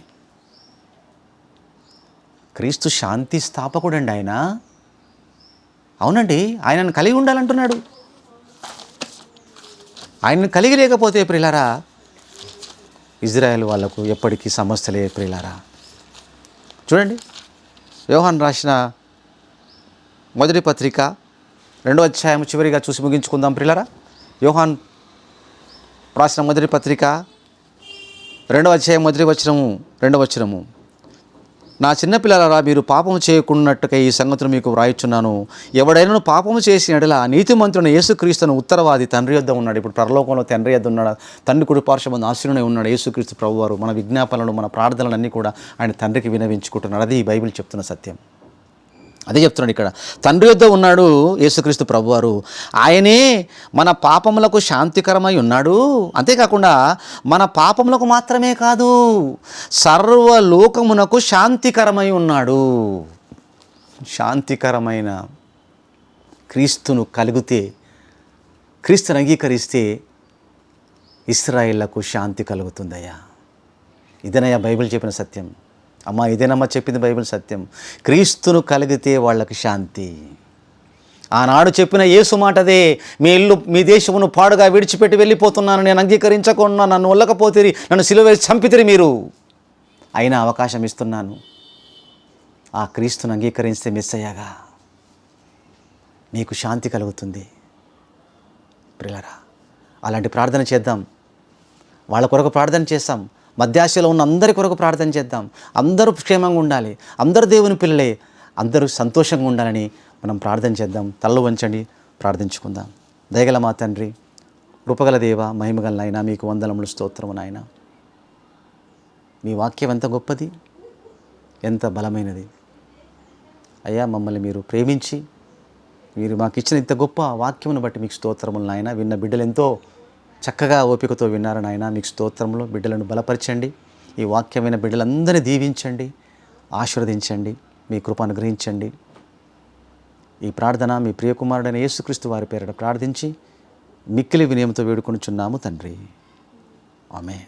క్రీస్తు శాంతి స్థాపకుడండి ఆయన. అవునండి, ఆయనను కలిగి ఉండాలంటున్నాడు. ఆయనను కలిగి లేకపోతే ప్రియులారా, ఇజ్రాయెల్ వాళ్ళకు ఎప్పటికీ సమస్యలే ప్రియులారా. చూడండి, యోహాను రాసిన మొదటి పత్రిక 2వ అధ్యాయం చివరిగా చూసి ముగించుకుందాం ప్రియులారా. యోహాను రాసిన మొదటి పత్రిక 2వ అధ్యాయం మొదటి వచనము 2వ వచనము. నా చిన్నపిల్లలారా, మీరు పాపము చేయకున్నట్టుగా ఈ సంగతులు మీకు వ్రాయిచున్నాను. ఎవడైనా పాపము చేసిన యెడల నీతిమంతుడైన యేసుక్రీస్తును ఉత్తరవాది తండ్రి యొద్ద ఉన్నాడు. ఇప్పుడు పరలోకంలో తండ్రి యొద్ద ఉన్నాడు, తండ్రి కుడి పార్శ్వమందు ఆశీనుడై ఉన్నాడు యేసుక్రీస్తు ప్రభువారు. మన విజ్ఞాపనలు, మన ప్రార్థనలన్నీ కూడా ఆయన తండ్రికి విన్నవించుకుంటున్నాడు. అది బైబిల్ చెప్తున్న సత్యం. అదే చెప్తున్నాడు ఇక్కడ. తండ్రి యొద్ద ఉన్నాడు యేసుక్రీస్తు ప్రభువారు. ఆయనే మన పాపములకు శాంతికరమై ఉన్నాడు. అంతేకాకుండా మన పాపములకు మాత్రమే కాదు, సర్వలోకమునకు శాంతికరమై ఉన్నాడు. శాంతికరమైన క్రీస్తును కలిగితే, క్రీస్తును అంగీకరిస్తే ఇశ్రాయేళ్లకు శాంతి కలుగుతుందయ్యా. ఇదేనయ్యా బైబిల్ చెప్పిన సత్యం. అమ్మా, ఇదేనమ్మా చెప్పింది బైబిల్ సత్యం. క్రీస్తును కలిగితే వాళ్ళకి శాంతి. ఆనాడు చెప్పిన యేసు మాటదే, మీ ఇల్లు మీ దేశమును పాడుగా విడిచిపెట్టి వెళ్ళిపోతున్నాను, నేను అంగీకరించకుండా నన్ను వల్లకపోతే నన్ను సిలువ వేసి చంపితిరి మీరు, అయినా అవకాశం ఇస్తున్నాను. ఆ క్రీస్తును అంగీకరిస్తే మెస్సయ్యగా మీకు శాంతి కలుగుతుంది. ప్రియులారా, అలాంటి ప్రార్థన చేద్దాం. వాళ్ళ కొరకు ప్రార్థన చేస్తాం. మధ్యాశలో ఉన్న అందరి కొరకు ప్రార్థన చేద్దాం. అందరూ క్షేమంగా ఉండాలి, అందరూ దేవుని పిల్లలే, అందరూ సంతోషంగా ఉండాలని మనం ప్రార్థన చేద్దాం. తలలు వంచండి, ప్రార్థించుకుందాం. దయగల మా తండ్రి, కృపగల దేవ, మహిమగల నాయన, మీకు వందనములు, స్తోత్రము నాయన. మీ వాక్యం ఎంత గొప్పది, ఎంత బలమైనది అయ్యా. మమ్మల్ని మీరు ప్రేమించి మీరు మాకు ఇచ్చిన ఇంత గొప్ప వాక్యమును బట్టి మీకు స్తోత్రములు నాయన. విన్న బిడ్డలు ఎంతో చక్కగా ఓపికతో విన్నారు నాయన. మీకు స్తోత్రములు. బిడ్డలను బలపరచండి. ఈ వాక్యమైన బిడ్డలందరినీ దీవించండి, ఆశీర్వదించండి, మీ కృప అనుగ్రహించండి. ఈ ప్రార్థన మీ ప్రియకుమారుడైన యేసుక్రీస్తు వారి పేరిట ప్రార్థించి మిక్కిలి వినయంతో వేడుకొనుచున్నాము తండ్రి. ఆమేన్.